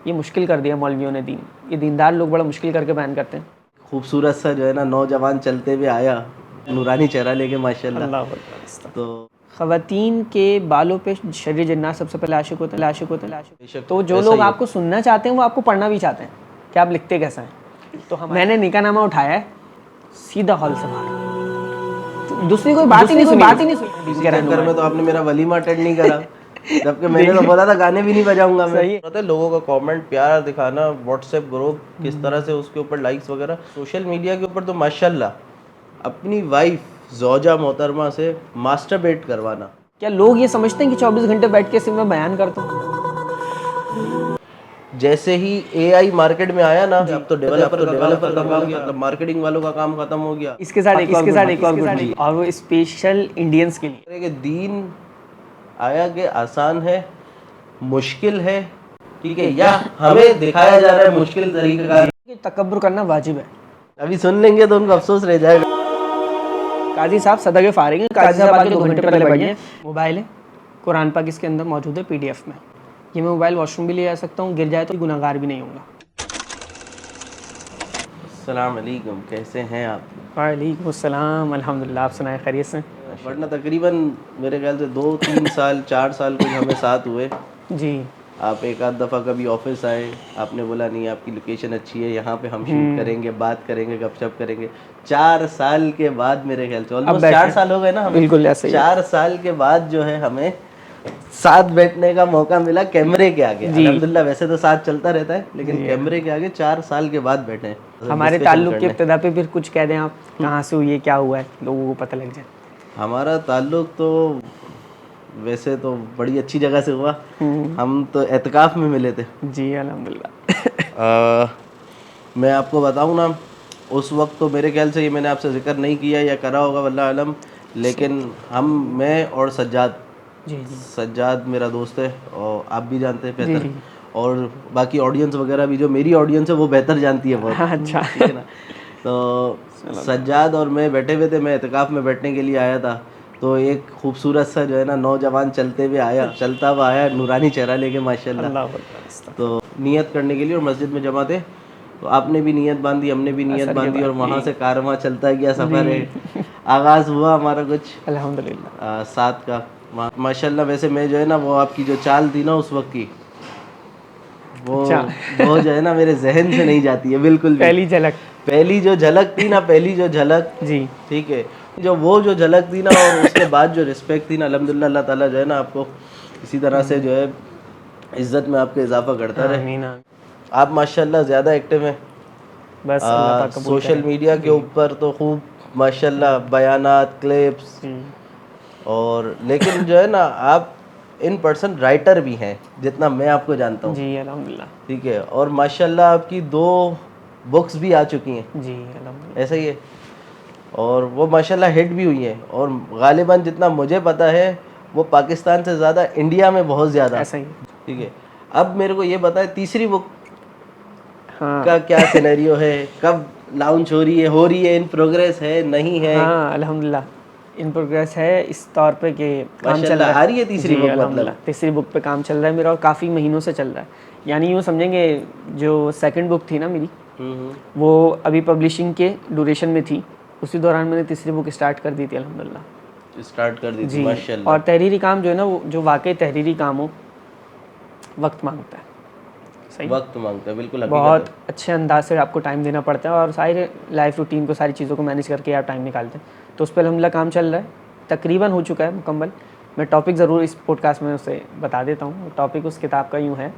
ये मुश्किल कर दिया मौलवियों ने दीन। ये दीनदार लोग बड़ा मुश्किल करके बयान करते हैं। खूबसूरत सा जो है ना नौजवान चलते हुए आया, नूरानी चेहरा लेके माशाल्लाह। अल्लाह अकबर। तो ख़वातीन के बालों पे शर्र जन्नात सबसे पहले आशिक होते हैं, आशिक होते हैं, आशिक। बेशक तो जो ऐसा लोग ही है। आपको सुनना चाहते हैं वो आपको पढ़ना भी चाहते हैं कि आप लिखते कैसा हैं। तो मैंने निकाहनामा उठाया है, सीधा हॉल से बाहर, दूसरी कोई बात ही नहीं सुनी। इसी चक्कर में तो आपने मेरा वलीमा अटेंड नहीं करा, जबकि मैंने तो बोला था गाने भी नहीं बजाऊंगा मैं। सही है। पता है लोगों का कमेंट प्यार दिखाना, व्हाट्सएप ग्रुप किस तरह से उसके ऊपर लाइक्स वगैरह, सोशल मीडिया के ऊपर तो माशाल्लाह अपनी वाइफ जोजा मोहतरमा से मास्टरबेट करवाना। क्या लोग ये समझते हैं कि 24 घंटे बैठ के सिर्फ मैं बयान करता हूँ? जैसे ही एआई मार्केट में आया ना, अब तो डेवलपर का काम हो गया, मतलब मार्केटिंग वालों का काम खत्म हो गया। इसके साथ एक और गुड न्यूज़, और वो स्पेशल इंडियंस के लिए। कि दीन आया कि आसान है, मुश्किल है, ठीक है, या हमें दिखाया जा रहा है मुश्किल तरीके का। कि तकब्बुर करना वाजिब है। अभी सुन लेंगे तो उनको अफसोस रह जाएगा। काजी साहब सदा के फारिग हैं। काजी साहब आके 2 घंटे पहले पढ़िए। मोबाइल है, कुरान पाक इसके अंदर मौजूद है पीडीएफ में। ये मैं मोबाइल वॉशरूम भी ले जा सकता हूँ, गिर जाए तो गुनाहगार भी नहीं होगा। अस्सलाम वालेकुम, कैसे हैं आप? वालेकुम अस्सलाम, अल्हम्दुलिल्लाह। आप सुनाए खैरियत से? वरना तकरीबन मेरे ख्याल से 2-3 साल 4 साल कुछ हमें साथ हुए। जी। आप एक आध दफ़ा कभी ऑफिस आए, आपने बोला नहीं आपकी लोकेशन अच्छी है, यहाँ पे हम शूट करेंगे, बात करेंगे, गपशप करेंगे। 4 साल के बाद मेरे ख्याल से ऑलमोस्ट 4 साल हो गए ना हमें। बिल्कुल ऐसे ही। 4 साल के बाद जो है हमें साथ बैठने का मौका मिला कैमरे के आगे। अल्हम्दुलिल्लाह, वैसे तो साथ चलता रहता है, लेकिन कैमरे के आगे 4 साल के बाद बैठे हैं। हमारे ताल्लुक की इब्तिदा पे फिर कुछ कह दें आप, कहाँ से हुई है, क्या हुआ है, लोगों को पता लग जाए। हमारा ताल्लुक तो वैसे तो बड़ी अच्छी जगह से हुआ। हम तो एतकाफ़ में मिले थे। जी अल्हम्दुलिल्लाह। मैं आपको बताऊं ना, उस वक्त तो मेरे ख्याल से ये मैंने आपसे जिक्र नहीं किया या करा होगा वल्लाह आलम, लेकिन मैं और सज्जाद, सज्जाद मेरा दोस्त है और आप भी जानते हैं बेहतर, और बाकी ऑडियंस वगैरह भी, जो मेरी ऑडियंस है वो बेहतर जानती है बहुत। अच्छा। ठीक है ना। तो सज्जाद और मैं बैठे हुए थे, मैं एतकाफ़ में बैठने के लिए आया था, तो एक खूबसूरत सा जो है ना नौजवान चलते हुए आया, चलता हुआ आया, नूरानी चेहरा लेके माशाल्लाह। तो नियत करने के लिए और मस्जिद में जमा थे, तो आपने भी नियत बांधी, हमने भी नियत बांधी, और वहाँ से कारवां चलता गया, सफ़र है, आगाज़ हुआ हमारा कुछ अल्हम्दुलिल्लाह 7 का माशाल्लाह। वैसे मैं जो है ना, वो आपकी जो चाल थी ना उस वक्त की, वो जो है ना मेरे जहन से नहीं जाती है बिल्कुल भी। पहली जो झलक थी ना, पहली जो झलक जी, ठीक है, जो झलक थी ना, और उसके बाद जो रिस्पेक्ट थी ना, अल्हम्दुलिल्लाह अल्लाह ताला जो है ना आपको इसी तरह से जो है इज़्ज़त में आपके इजाफा करता रहे। आप माशाल्लाह ज़्यादा एक्टिव हैं बस सोशल मीडिया के ऊपर, तो खूब माशाल्लाह बयानात, क्लिप्स, और लेकिन जो है ना आप इन पर्सन राइटर भी हैं जितना मैं आपको जानता हूँ। जी अल्हम्दुलिल्लाह। ठीक है, और माशाल्लाह आपकी 2 बुक्स भी आ चुकी हैं। जी अल्हम्दुलिल्लाह। ऐसा ही है, और वो माशाल्लाह हिट भी हुई हैं, और गालिबन जितना मुझे पता है वो पाकिस्तान से ज़्यादा इंडिया में बहुत ज़्यादा। ऐसा ही। ठीक है, अब मेरे को ये बताएं तीसरी बुक का क्या सिनेरियो है, कब लॉन्च हो रही है, इन प्रोग्रेस है, नहीं है? हाँ अल्हम्दुलिल्लाह इन प्रोग्रेस है, इस तौर पे कि काम चल रहा है। आ रही है तीसरी बुक, मतलब तीसरी बुक पे काम चल रहा है मेरा, और काफ़ी महीनों से चल रहा है। यानी यूँ समझेंगे, जो सेकंड बुक थी ना मेरी, वो अभी पब्लिशिंग के ड्यूरेशन में थी, उसी दौरान मैंने तीसरी बुक स्टार्ट कर दी थी अल्हम्दुलिल्लाह। स्टार्ट कर दी थी माशाल्लाह। और तहरीरी काम जो है ना, वो जो वाकई तहरीरी काम हो, वक्त मांगता है। सही, वक्त मांगता है, बिल्कुल बहुत अच्छे अंदाज से आपको टाइम देना पड़ता है, और सारी लाइफ रूटीन को, सारी चीज़ों को मैनेज करके आप टाइम निकालते हैं। तो उस पर अल्हम्दुलिल्लाह काम चल रहा है, तकरीबन हो चुका है मुकम्मल। मैं टॉपिक ज़रूर इस पॉडकास्ट में उसे बता देता हूँ। टॉपिक उस किताब का यूँ है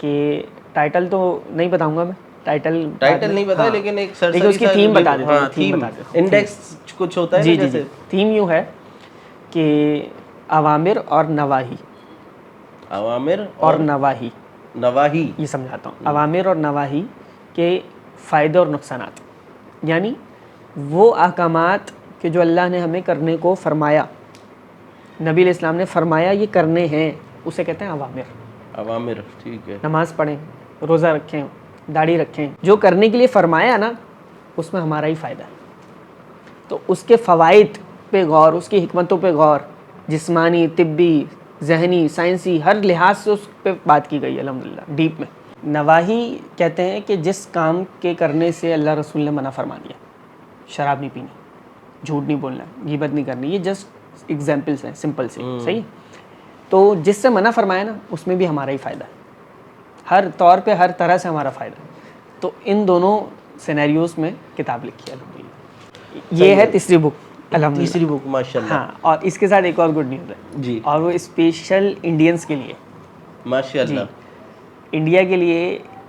कि टाइटल तो नहीं बताऊँगा मैं, टाइटल नहीं बताया, लेकिन एक सरसरी उसकी थीम बता देता हूँ। थीम इंडेक्स कुछ होता है ना, जैसे थीम यूँ है कि अवामिर और नवाही। अवामिर और नवाही ये समझाता हूँ। अवामिर और नवाही के फ़ायदे और नुकसानात, यानी वो अहकामात कि जो अल्लाह ने हमें करने को फरमाया, नबी इस्लाम ने फरमाया ये करने हैं, उसे कहते हैं अवामिर। ठीक है, नमाज़ पढ़ें, रोज़ा रखें, दाढ़ी रखें, जो करने के लिए फरमाया ना, उसमें हमारा ही फ़ायदा है। तो उसके फ़वाइद पे गौर, उसकी हिकमतों पे गौर, जिस्मानी, तिब्बी, जहनी, साइंसी, हर लिहाज से उस पर बात की गई है अल्हम्दुलिल्लाह, डीप में। नवाही कहते हैं कि जिस काम के करने से अल्लाह रसूल ने मना फरमा दिया, शराब नहीं पीनी, झूठ नहीं बोलना, गीबत नहीं करनी, ये जस्ट एग्जाम्पल्स हैं, सिंपल से, सही है? तो जिससे मना फरमाया ना उसमें भी हमारा ही फ़ायदा है, हर तौर पे हर तरह से हमारा फ़ायदा है। तो इन दोनों सिनेरियोज में किताब लिखी है अल्हम्दुलिल्लाह। ये है तीसरी बुक अल्हम्दुलिल्लाह। तीसरी बुक माशाल्लाह। हाँ, और इसके साथ एक और गुड न्यूज़ है जी, और वो स्पेशल इंडियंस के लिए, माशाल्लाह। इंडिया के लिए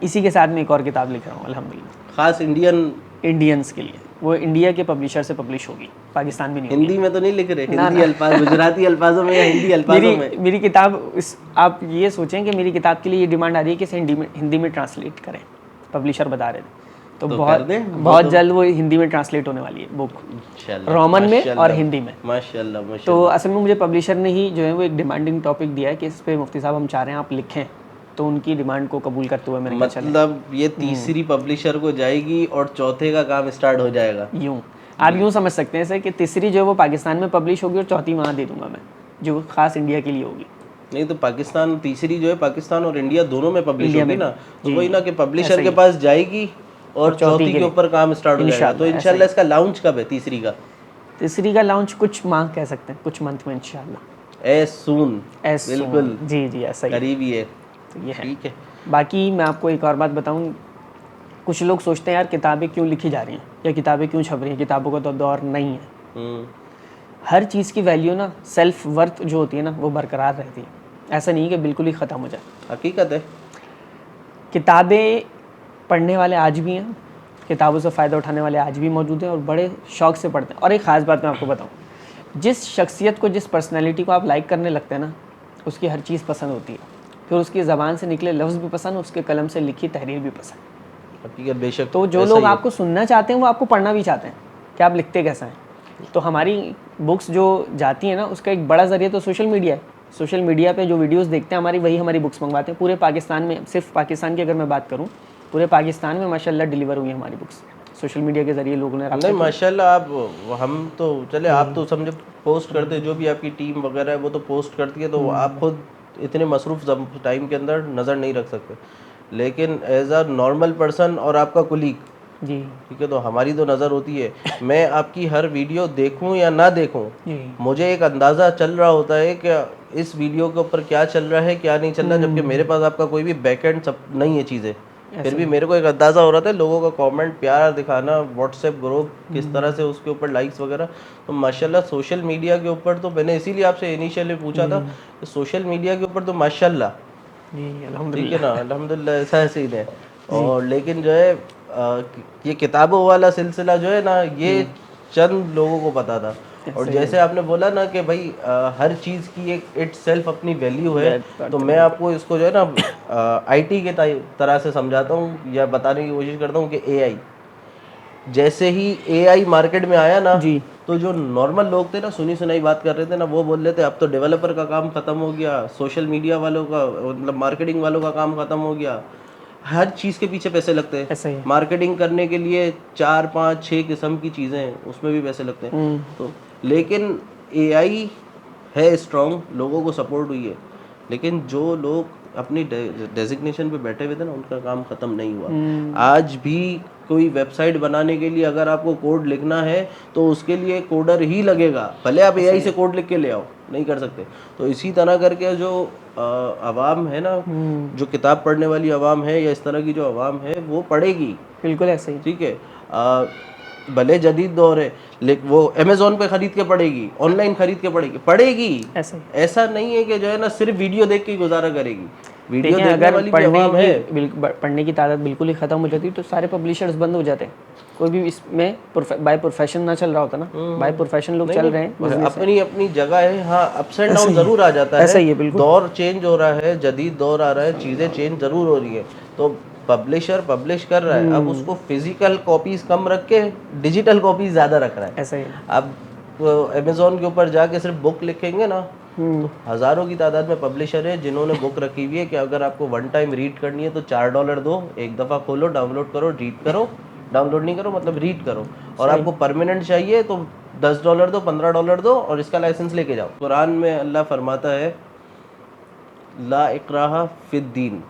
इसी के साथ में एक और किताब लिख रहा हूँ अल्हम्दुलिल्लाह, खास इंडियंस के लिए। वो इंडिया के पब्लिशर से पब्लिश होगी, पाकिस्तान में नहीं होगी। हिंदी में तो नहीं लिख रहे? हिंदी अल्फाज, गुजराती अल्फाजों में या हिंदी अल्फाजों में? मेरी किताब आप ये सोचें कि मेरी किताब के लिए ये डिमांड आ रही है कि इसे हिंदी में ट्रांसलेट करें, पब्लिशर बता रहे थे। तो बहुत जल्द वो हिंदी में ट्रांसलेट होने वाली है बुक, रोमन में और हिंदी में। माशाल्लाह। तो असल में मुझे पब्लिशर ने ही जो है वो एक डिमांडिंग टॉपिक दिया है कि इस पे मुफ्ती साहब हम चाह रहे हैं आप लिखें, तो उनकी डिमांड को कबूल करते हुए मैंने कहा मतलब ये तीसरी पब्लिशर को जाएगी और चौथे का काम स्टार्ट हो जाएगा। यूँ आप यूँ समझ सकते हैं सर कि तीसरी जो है वो पाकिस्तान में पब्लिश होगी और चौथी वहाँ दे दूंगा मैं, जो खास इंडिया के लिए होगी। नहीं तो पाकिस्तान, तीसरी जो है पाकिस्तान और इंडिया दोनों में पब्लिश होगी ना, तो वही ना कि पब्लिशर के पास जाएगी और चौथी के ऊपर काम स्टार्ट हो जाएगा। तो इंशाल्लाह इसका लॉन्च कब है तीसरी का? तीसरी का लॉन्च कुछ माह कह सकते हैं, कुछ मंथ में इंशाल्लाह। एज सून, बिल्कुल जी ऐसा ही करीब ही है। तो ये है। ठीक है। बाकी मैं आपको एक और बात बताऊं, कुछ लोग सोचते हैं यार किताबें क्यों लिखी जा रही हैं या किताबें क्यों छप रही हैं, किताबों का तो दौर नहीं है। हर चीज़ की वैल्यू ना, सेल्फ वर्थ जो होती है ना वो बरकरार रहती है, ऐसा नहीं कि बिल्कुल ही ख़त्म हो जाए। हकीकत है। किताबें पढ़ने वाले आज भी हैं, किताबों से फ़ायदा उठाने वाले आज भी मौजूद हैं और बड़े शौक़ से पढ़ते हैं। और एक ख़ास बात मैं आपको बताऊं, जिस शख्सियत को, जिस पर्सनैलिटी को आप लाइक करने लगते हैं ना, उसकी हर चीज़ पसंद होती है, फिर उसकी ज़बान से निकले लफ्ज़ भी पसंद, उसके कलम से लिखी तहरीर भी पसंद। हकीकत बेशक। तो जो लोग आपको सुनना चाहते हैं वो आपको पढ़ना भी चाहते हैं कि आप लिखते कैसा हैं। तो हमारी बुक्स जो जाती हैं ना, उसका एक बड़ा ज़रिया तो सोशल मीडिया है। सोशल मीडिया पे जो वीडियोस देखते हैं हमारी, वही हमारी बुक्स मंगवाते हैं। पूरे पाकिस्तान में, सिर्फ पाकिस्तान की अगर मैं बात करूँ, पूरे पाकिस्तान में माशाल्लाह डिलीवर हुई है हमारी बुक्स, सोशल मीडिया के ज़रिए लोगों ने। नहीं माशाल्लाह, आप हम तो चले, आप तो समझे पोस्ट करते, जो भी आपकी टीम वगैरह है वो तो पोस्ट करती है, तो आप खुद इतने मसरूफ़ टाइम के अंदर नज़र नहीं रख सकते, लेकिन एज अ नॉर्मल पर्सन और आपका कुलीग, जी ठीक है, तो हमारी तो नज़र होती है। मैं आपकी हर वीडियो देखूं या ना देखूं, मुझे एक अंदाज़ा चल रहा होता है कि इस वीडियो के ऊपर क्या चल रहा है, क्या नहीं चल रहा, जबकि मेरे पास आपका कोई भी बैकएंड सब नहीं है चीज़ें, फिर भी मेरे को एक अंदाज़ा हो रहा था लोगों का कमेंट, प्यार दिखाना, व्हाट्सएप ग्रुप किस तरह से, उसके ऊपर लाइक्स वगैरह। तो माशाल्लाह सोशल मीडिया के ऊपर तो मैंने इसीलिए आपसे इनिशियली पूछा था, सोशल मीडिया के ऊपर तो माशाल्लाह, ठीक है ना, अल्हम्दुलिल्लाह ऐसा सीन है। और लेकिन जो है ये किताबों वाला सिलसिला जो है ना, ये चंद लोगों को पता था। और जैसे आपने बोला ना कि भाई हर चीज़ की एक इट सेल्फ अपनी वैल्यू है, तो मैं आपको इसको जो है ना आईटी के तरह से समझाता हूँ या बताने की कोशिश करता हूँ कि एआई, जैसे ही एआई मार्केट में आया ना, तो जो नॉर्मल लोग थे ना, सुनी सुनाई बात कर रहे थे ना, वो बोल रहे थे अब तो डेवलपर का काम ख़त्म हो गया, सोशल मीडिया वालों का, मतलब मार्केटिंग वालों का काम ख़त्म हो गया। हर चीज़ के पीछे पैसे लगते हैं, मार्केटिंग करने के लिए 4 5 6 किस्म की चीज़ें हैं, उसमें भी पैसे लगते हैं। तो लेकिन एआई है स्ट्रॉन्ग, लोगों को सपोर्ट हुई है, लेकिन जो लोग अपनी डेजिग्नेशन पे बैठे हुए थे ना, उनका काम ख़त्म नहीं हुआ। आज भी कोई वेबसाइट बनाने के लिए अगर आपको कोड लिखना है तो उसके लिए कोडर ही लगेगा, भले आप एआई से कोड लिख के ले आओ, नहीं कर सकते। तो इसी तरह करके जो आवाम है ना, जो किताब पढ़ने वाली आवाम है या इस तरह की जो आवाम है, वो पढ़ेगी, बिल्कुल ऐसे ही, ठीक है। भले जदीद दौर है, लेकिन वो अमेज़ोन पे खरीद के पढ़ेगी, ऑनलाइन खरीद के पढ़ेगी। ऐसा नहीं है कि जो है ना सिर्फ वीडियो देख के गुजारा करेगी। वीडियो देखने वाली भी आवाम है, पढ़ने की तादाद बिल्कुल ही ख़त्म हो जाती तो सारे पब्लिशर्स बंद हो जाते। कोई भी इसमें बाय प्रोफेशन ना चल रहा होता ना, बाय प्रोफेशन लोग चल रहे हैं, अपनी अपनी जगह है। हाँ, अप्स एंड डाउन जरूर आ जाता है, ऐसा ही है, बिल्कुल। दौर चेंज हो रहा है, जदीद दौर आ रहा है, चीज़ें चेंज जरूर हो रही है। तो पब्लिशर पब्लिश कर रहा है, अब उसको फिजिकल कॉपीज कम रख के डिजिटल कॉपीज ज़्यादा रख रहा है, ऐसा ही। अब अमेज़ोन के ऊपर जाके सिर्फ बुक लिखेंगे ना, तो हज़ारों की तादाद में पब्लिशर है जिन्होंने बुक रखी हुई है कि अगर आपको वन टाइम रीड करनी है तो $4 दो, एक दफ़ा खोलो, डाउनलोड करो, रीड करो, डाउनलोड नहीं करो मतलब रीड करो, और आपको परमानेंट चाहिए तो $10 दो, $15 दो और इसका लाइसेंस लेके जाओ। कुरान में अल्लाह फरमाता है ला इक्राहा फिद्दीन,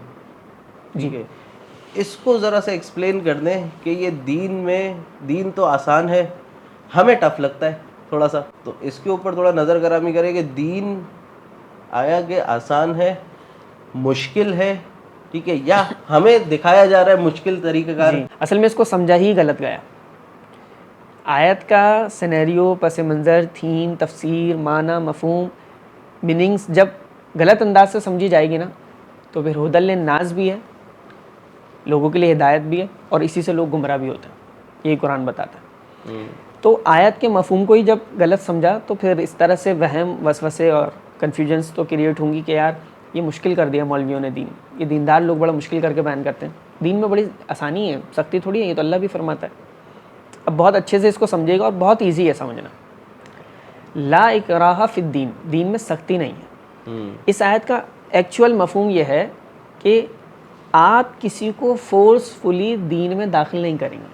ठीक है, इसको ज़रा सा एक्सप्लेन कर दें कि ये दीन तो आसान है, हमें टफ लगता है थोड़ा सा, तो इसके ऊपर थोड़ा नज़र करामी करें कि दीन आया कि आसान है, मुश्किल है, ठीक है, या हमें दिखाया जा रहा है मुश्किल तरीक़ाकार। असल में इसको समझा ही गलत गया। आयत का सिनेरियो, पस मंज़र, थीम, तफसीर, माना, मफ़हूम, मीनिंग्स जब गलत अंदाज से समझी जाएगी ना, तो फिर हुदल लिन्नास भी है, लोगों के लिए हिदायत भी है, और इसी से लोग गुमराह भी होते हैं, यही कुरान बताता है। तो आयत के मफ़हूम को ही जब गलत समझा तो फिर इस तरह से वहम, वसवसे और कन्फ्यूजन्स तो क्रिएट होंगी कि यार ये मुश्किल कर दिया मौलवियों ने दीन, ये दीनदार लोग बड़ा मुश्किल करके बयान करते हैं, दीन में बड़ी आसानी है, सख्ती थोड़ी है, ये तो अल्लाह भी फरमाता है। अब बहुत अच्छे से इसको समझेगा और बहुत ईजी है समझना। ला इकराहा फिद्दीन, दीन में सख्ती नहीं है। इस आयत का एक्चुअल मफहूम यह है कि आप किसी को फोर्सफुली दीन में दाखिल नहीं करेंगे,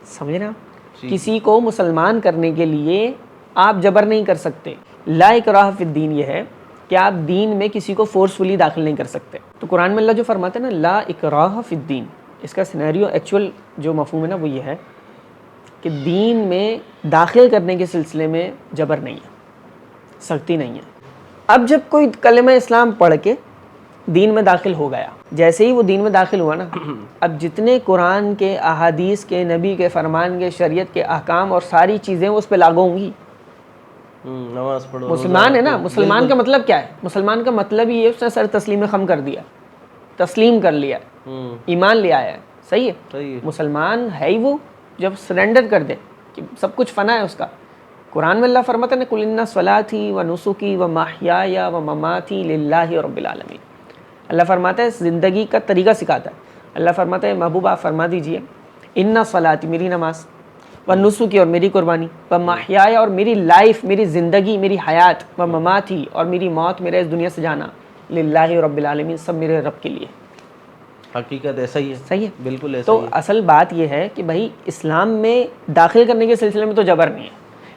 समझ रहे आप? किसी को मुसलमान करने के लिए आप जबर नहीं कर सकते। ला इकराहा फिद्दीन यह है कि आप दीन में किसी को फोर्सफुली दाखिल नहीं कर सकते। तो कुरान में अल्लाह जो फरमाते हैं ना, ला इकराहा फिद्दीन, इसका सिनेरियो एक्चुअल जो मफहूम है ना वो ये है कि दीन में दाखिल करने के सिलसिले में जबर नहीं है, सख्ती नहीं है। अब जब कोई कलमा इस्लाम पढ़ के दीन में दाखिल हो गया, जैसे ही वो दीन में दाखिल हुआ ना, अब जितने कुरान के, अहादीस के, नबी के फरमान के, शरीयत के अहकाम और सारी चीज़ें उस पर लागू होंगी। नमाज पढ़ो, मुसलमान है ना, मुसलमान का मतलब क्या है? मुसलमान का मतलब ही है उसने सर तस्लीम खम कर दिया, तस्लीम कर लिया, ईमान ले आया है, सही है? मुसलमान है ही वो जब सरेंडर कर दे कि सब कुछ फ़ना है उसका। कुरान में अल्लाह फरमाता है, कुल इन्ना स्वलाती व नुसुकी व महयाया व ममाती लिल्लाहि रब्बिल आलमीन। अल्लाह फरमाता है ज़िंदगी का तरीका सिखाता है। अल्लाह फरमाता है महबूब आप फरमा दीजिए, इन्ना स्वलाती मेरी नमाज, व नुसुकी और मेरी कुर्बानी, व महयाया और मेरी लाइफ, मेरी ज़िंदगी, मेरी हयात, व ममाती और मेरी मौत, मेरा इस दुनिया से जाना, लिल्लाहि रब्बिल आलमीन, सब मेरे रब के लिए। हकीकत ऐसा ही है, सही है, बिल्कुल ऐसा तो ही है। असल बात यह है कि भाई इस्लाम में दाखिल करने के सिलसिले में तो जबर नहीं है,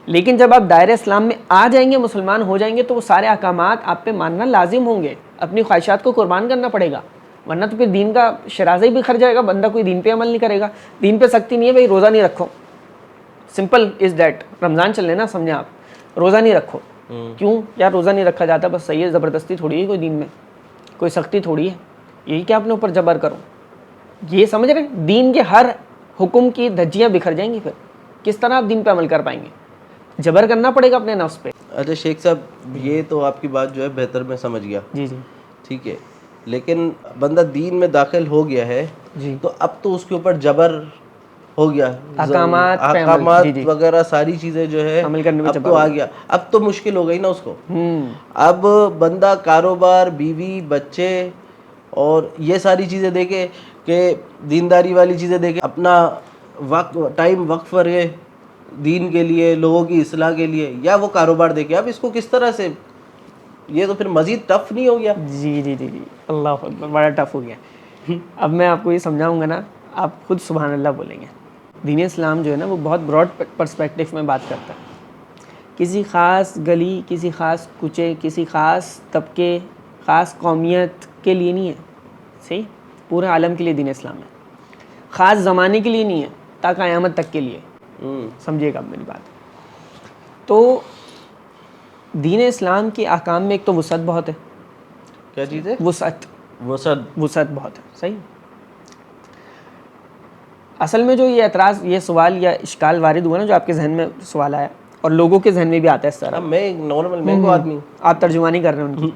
लेकिन जब आप दायरे इस्लाम में आ जाएंगे, मुसलमान हो जाएंगे, तो वो सारे अहकामात आप पे मानना लाजिम होंगे, अपनी ख्वाहिशात को कुर्बान करना पड़ेगा, वरना तो फिर दीन का शराज़ा ही बिखर जाएगा, बंदा कोई दीन पे अमल नहीं करेगा। दीन पे सख्ती नहीं है भाई, रोज़ा नहीं रखो, सिंपल इज़ डैट। रमज़ान चल लेना, समझे आप, रोज़ा नहीं रखो, क्यों यार रोज़ा नहीं रखा जाता, बस सही है, ज़बरदस्ती थोड़ी है कोई दीन में, कोई सख्ती थोड़ी है, यही क्या अपने ऊपर जबर करो, ये समझ रहे? दीन के हर हुक्म की धज्जियाँ बिखर जाएंगी, फिर किस तरह आप दीन पे अमल कर पाएंगे? जबर करना पड़ेगा अपने नफ्स पे। अच्छा शेख साहब, ये तो आपकी बात जो है बेहतर मैं समझ गया, जी जी, ठीक है, लेकिन बंदा दीन में दाखिल हो गया है जी, तो अब तो उसके ऊपर जबर हो गया, अहकामात वगैरह सारी चीज़ें जो है अमल करने में अब तो आ गया, अब तो मुश्किल हो गई ना उसको। अब बंदा कारोबार, बीवी, बच्चे और ये सारी चीज़ें देखे कि दीनदारी वाली चीज़ें देखे, अपना वक्त टाइम वक्फ करे दीन के लिए, लोगों की इस्लाह के लिए, या वो कारोबार देखे, अब इसको किस तरह से, ये तो फिर मज़ीद टफ नहीं हो गया? जी जी जी जी, अल्लाह अकबर, बड़ा टफ हो गया। अब मैं आपको ये समझाऊंगा ना, आप खुद सुभान अल्लाह बोलेंगे। दीन इस्लाम जो है ना वो बहुत ब्रॉड पर्सपेक्टिव में बात करता है, किसी ख़ास गली, किसी ख़ास कुचे, किसी ख़ास तबके, ख़ास कौमियत के लिए नहीं है, सही, पूरे आलम के लिए दीन इस्लाम है, ख़ास ज़माने के लिए नहीं है, ता क़यामत तक के लिए। समझिएगा मेरी बात। तो दीन इस्लाम के अहकाम में एक तो वुसअत बहुत है। क्या चीज़ है? वुसअत बहुत है, सही। असल में जो ये एतराज़, ये सवाल या इश्काल वारिद हुआ ना, जो आपके जहन में सवाल आया और लोगों के जहन में भी आता है इस तरह, मैं एक नॉर्मल मैंगो आदमी, आप तर्जुमानी कर रहे हैं उनकी,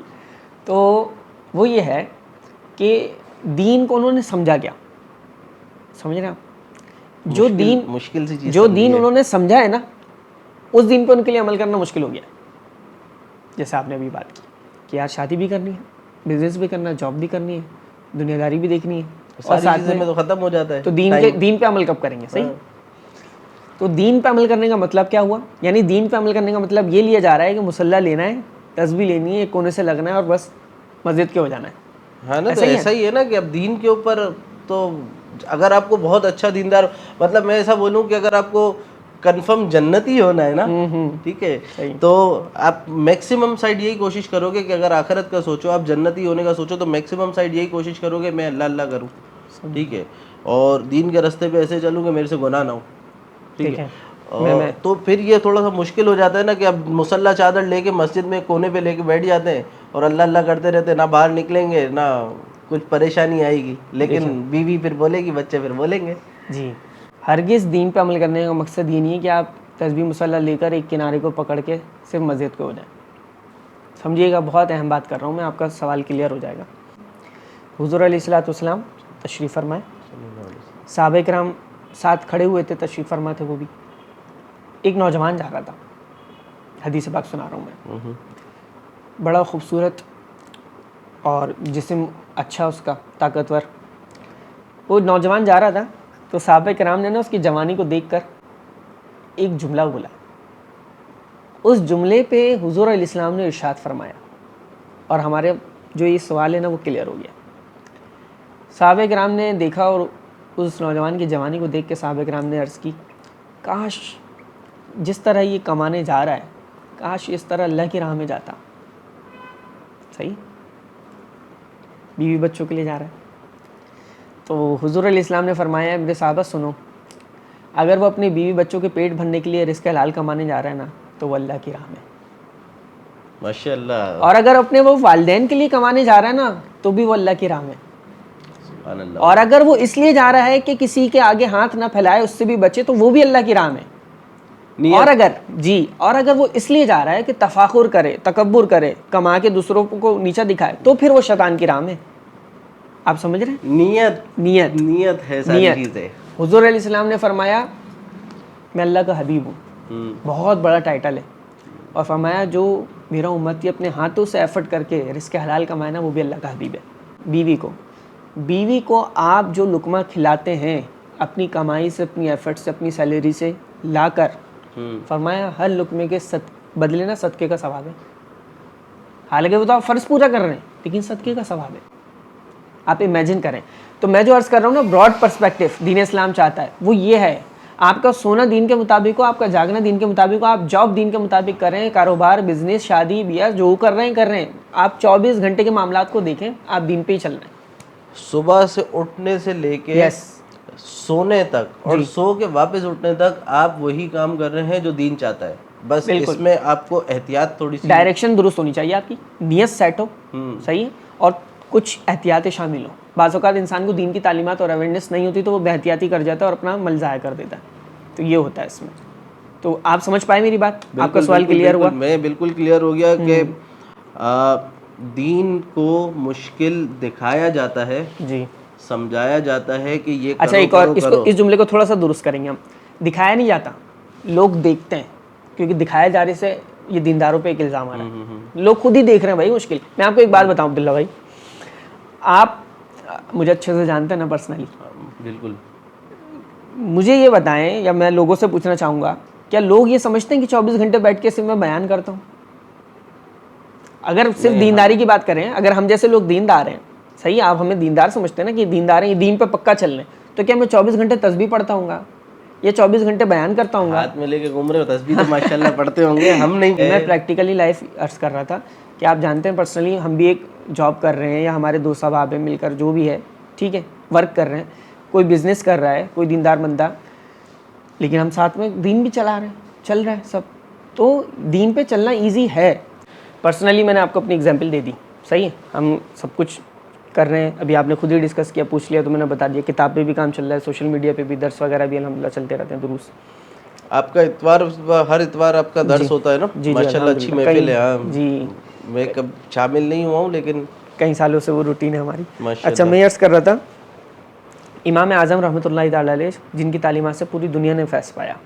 तो वो ये है कि दीन को उन्होंने समझा क्या, समझ रहे हैं आप? जो दीन मुश्किल सी चीज़, जो दीन उन्होंने समझा है ना, उस दीन पे उनके लिए अमल करना मुश्किल हो गया। जैसे आपने अभी बात की कि यार शादी भी करनी है, बिजनेस भी करना है, जॉब भी करनी है, दुनियादारी भी देखनी है, और साथ में तो ख़त्म हो जाता है, तो दीन पे अमल कब करेंगे? सही। तो दीन पे अमल करने का मतलब क्या हुआ? यानी दीन पे अमल करने का मतलब ये लिया जा रहा है कि मुसल्ला लेना है, तस्बीह लेनी है, एक कोने से लगना है और बस मस्जिद के हो जाना है। हाँ ना, तो ऐसा ही है ना कि अब दीन के ऊपर तो अगर आपको बहुत अच्छा दीनदार, मतलब मैं ऐसा बोलूँ कि अगर आपको कंफर्म जन्नती होना है ना, ठीक है, सही। तो आप मैक्सिमम साइड यही कोशिश करोगे कि अगर आखिरत का सोचो, आप जन्नती होने का सोचो, तो मैक्सिमम साइड यही कोशिश करोगे मैं अल्लाह अल्लाह करूँ, ठीक है, और दीन के रास्ते पे ऐसे चलूँ कि मेरे से गुनाह ना हो, ठीक है। और तो फिर ये थोड़ा सा मुश्किल हो जाता है ना कि अब मुसल्ला चादर लेके मस्जिद में कोने पे लेके बैठ जाते हैं और अल्लाह अल्लाह करते रहते हैं, ना बाहर निकलेंगे ना कुछ परेशानी आएगी, लेकिन बीवी फिर बोलेगी, बच्चे फिर बोलेंगे। जी, हरगिज़ दीन पे अमल करने का मकसद ये नहीं है कि आप तस्बीह मुसल्ला लेकर एक किनारे को पकड़ के सिर्फ मस्जिद को हो जाए। समझिएगा, बहुत अहम बात कर रहा हूँ मैं, आपका सवाल क्लियर हो जाएगा। हुज़ूर अलैहिस्सलाम तशरीफ़ फरमाए, सहाबा किराम साथ खड़े हुए थे, तशरीफ़ फरमा थे वो भी। एक नौजवान जा रहा था, हदीस पाक सुना रहा हूँ मैं, बड़ा खूबसूरत और जिस्म अच्छा उसका, ताकतवर। वो नौजवान जा रहा था तो सहाबा किराम ने ना उसकी जवानी को देखकर एक जुमला बोला। उस जुमले पे हुज़ूर अलैहिस्सलाम ने इरशाद फरमाया और हमारे जो ये सवाल है ना वो क्लियर हो गया। सहाबा किराम ने देखा और उस नौजवान की जवानी को देख के सहाबा किराम ने अर्ज़ की, काश जिस तरह ये कमाने जा रहा है, काश इस तरह अल्लाह की राह में जाता। सही, बीवी बच्चों के लिए जा रहा है। तो हुज़ूर अलैहिस्सलाम ने फरमाया, मेरे साहबा सुनो, अगर वो अपने बीवी बच्चों के पेट भरने के लिए रिस्क हलाल कमाने जा रहा है ना, तो वो अल्लाह की राह में, माशाअल्लाह। और अगर अपने वो वालिदैन के लिए कमाने जा रहा है ना, तो भी वो अल्लाह की राह में। सुभान अल्लाह। और अगर वो इसलिए जा रहा है कि किसी के आगे हाथ ना फैलाए, उससे भी बचे, तो वो भी अल्लाह की राह में। और अगर वो इसलिए जा रहा है कि तफाखुर करे, तकब्बुर करे, कमा के दूसरों को नीचा दिखाए, तो फिर वो शैतान की राह में। आप समझ रहे हैं? नीयत है सारी चीजें। हुज़ूर अलैहिस्सलाम ने फरमाया, मैं अल्लाह का हबीब हूँ, बहुत बड़ा टाइटल है, और फरमाया जो मेरा उम्मती अपने हाथों से एफर्ट करके रिस्क हलाल कमाए ना, वो भी अल्लाह का हबीब है। बीवी को आप जो लुकमा खिलाते हैं अपनी कमाई से, अपनी एफर्ट से, अपनी सैलरी से लाकर, फरमाया हर लुकमे के बदले ना सदके का सवाब है। हालांकि वो तो आप फ़र्ज़ पूरा कर रहे हैं, लेकिन सदके का सवाब है। आप इमेजिन करें। तो मैं जो अर्ज़ कर रहा हूँ ना, ब्रॉड पर्सपेक्टिव दीन इस्लाम चाहता है वो ये है, आपका सोना दीन के मुताबिक हो, आपका जागना दीन के मुताबिक हो, आप जॉब दीन के मुताबिक करें, कारोबार, बिजनेस, शादी ब्याह जो कर रहे हैं। आप 24 घंटे के मामलात को देखें, आप दीन पे ही चल रहे हैं, सुबह से उठने से लेके सोने तक, और सो के वापस उठने तक आप वही काम कर रहे हैं जो दीन चाहता है। बस इसमें आपको एहतियात, थोड़ी सी डायरेक्शन दुरुस्त होनी चाहिए, आपकी नियत सेट हो, सही है, और कुछ एहतियातें शामिल हो। बाज़ औक़ात इंसान को दीन की तालीमात और अवेयरनेस नहीं होती तो वो बेहतियाती कर जाता है और अपना मल ज़ाया कर देता है। तो ये होता है इसमें। तो आप समझ पाए मेरी बात? आपका सवाल क्लियर हुआ? मैं बिल्कुल क्लियर हो गया कि दीन को मुश्किल दिखाया जाता है, जी, समझाया जाता है कि ये अच्छा करो, एक और करो। इस जुमले को थोड़ा सा दुरुस्त करेंगे हम। दिखाया नहीं जाता, लोग देखते हैं, क्योंकि दिखाया जाने से ये दीनदारों पे एक इल्ज़ाम आ रहा है। लोग खुद ही देख रहे हैं भाई, मुश्किल। मैं आपको एक बात बताऊं अब्दुल्ला भाई, आप मुझे अच्छे से जानते हैं ना पर्सनली, बिल्कुल। मुझे ये बताएं, या मैं लोगों से पूछना चाहूँगा, क्या लोग ये समझते हैं कि 24 घंटे बैठ के सिर्फ मैं बयान करता हूँ? अगर सिर्फ दीनदारी की बात करें, अगर हम जैसे लोग दीनदार हैं, सही, आप हमें दीनदार समझते हैं ना कि दीनदार हैं, ये दीन पे पक्का चल रहे हैं, तो क्या मैं 24 घंटे तस्बीह पढ़ता हूँगा या 24 घंटे बयान करता हूँ? हाथ में लेके घूम रहे हो, तस्बीह तो माशाल्लाह पढ़ते होंगे, हम नहीं। मैं प्रैक्टिकली लाइफ अर्ज कर रहा था कि आप जानते हैं पर्सनली हम भी एक जॉब कर रहे हैं, या हमारे दोस्त साहब मिलकर जो भी है, ठीक है, वर्क कर रहे हैं, कोई बिज़नेस कर रहा है, कोई दीनदार बंदा, लेकिन हम साथ में दीन भी चला रहे हैं, चल रहा है सब। तो दीन पे चलना ईजी है। पर्सनली मैंने आपको अपनी एग्जांपल दे दी, सही है, हम सब कुछ कर रहे हैं। अभी आपने खुद ही डिस्कस किया, पूछ लिया तो मैंने बता दिया। किताब पे भी काम चल रहा है, सोशल मीडिया पे भी दर्स वगैरह भी अल्हम्दुलिल्लाह चलते रहते हैं, दुरूस। आपका इतवार, हर इतवार आपका दर्स होता है ना? माशाल्लाह अच्छी महफिल है जी। मैं कब शामिल नहीं हुआ हूँ, लेकिन कई सालों से वो रूटीन है हमारी। अच्छा, मैं अर्ज़ कर रहा था, इमाम आज़म रहमतुल्लाहि तआला अलैह, जिनकी तालीमात से पूरी दुनिया ने फैज़ पाया,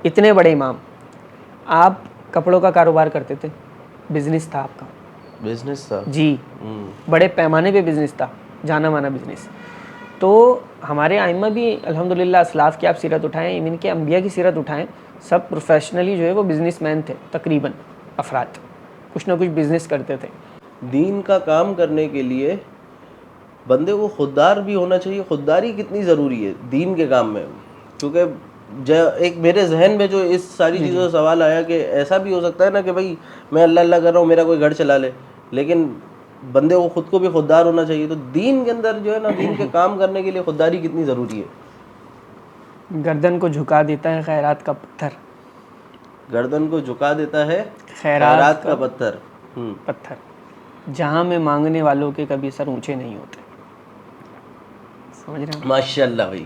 इतने बड़े इमाम, आप कपड़ों का कारोबार करते थे, बिज़नेस था आपका, बिज़नेस था जी, बड़े पैमाने पे बिज़नेस था, जाना माना बिज़नेस। तो हमारे आइम्मा भी अल्हम्दुलिल्लाह, असलाफ़ की आप सीरत उठाएँ, इनके अम्बिया की सीरत उठाएँ, सब प्रोफेशनली जो है वो बिज़नेसमैन थे, तकरीबन अफराद कुछ ना कुछ बिज़नेस करते थे। दीन का काम करने के लिए बंदे को खुददार भी होना चाहिए। खुददारी कितनी ज़रूरी है दीन के काम में, क्योंकि एक मेरे जहन में जो इस सारी चीज़ों का सवाल आया कि ऐसा भी हो सकता है ना कि भाई मैं अल्लाह अल्लाह कर रहा हूँ, मेरा कोई घर चला ले, लेकिन बंदे को खुद को भी खुददार होना चाहिए। तो दीन के अंदर जो है ना, दीन के काम करने के लिए खुददारी कितनी ज़रूरी है? गर्दन को झुका देता है खैरात का पत्थर। गर्दन को झुका देता है खैरात का पत्थर। पत्थर, जहाँ में मांगने वालों के कभी सर ऊंचे नहीं होते। समझ रहे हैं? माशाल्लाह भाई।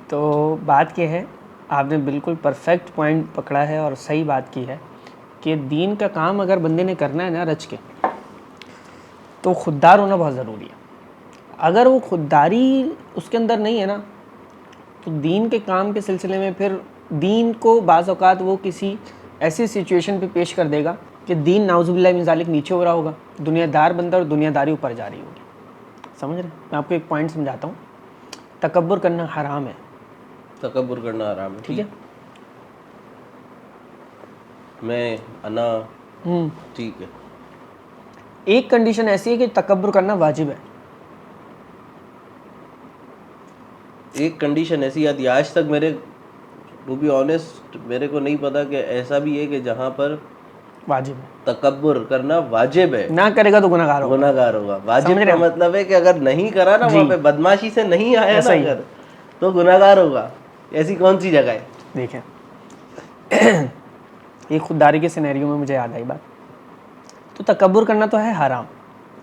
तो बात यह है, आपने बिल्कुल परफेक्ट पॉइंट पकड़ा है और सही बात की है कि दीन का काम अगर बंदे ने करना है ना रच के, तो खुददार होना बहुत ज़रूरी है। अगर वो खुददारी उसके अंदर नहीं है ना, तो दीन के काम के सिलसिले में फिर दीन को बाज़ औक़ात वो किसी ऐसी सिचुएशन पे पेश कर देगा कि दीन नाउज़ुबिल्लाह मिन ज़ालिक नीचे हो रहा होगा, दुनियादार बंदा और दुनियादारी ऊपर जा रही होगी। समझ रहे हैं? मैं आपको एक पॉइंट समझाता हूँ। तकब्बुर करना हराम है। तकब्बुर करना हराम है, ठीक है? मैं अना ठीक है। एक कंडीशन ऐसी है कि तकब्बुर करना वाजिब है। एक कंडीशन ऐसी आती है, आज तक मेरे टू बी ऑनेस्ट मेरे को नहीं पता कि ऐसा भी है कि जहाँ पर वाजिब है, तकब्बुर करना वाजिब है। ना करेगा तो गुनाहगार होगा। गुनाहगार होगा। वाजिब का मतलब है कि अगर नहीं करा ना, वहाँ पे बदमाशी से नहीं आया ना अगर, तो गुनाहगार होगा। ऐसी कौन सी जगह है? देखें, ये खुददारी के सिनेरियो में मुझे याद आई बात। तो तकब्बुर करना तो है हराम,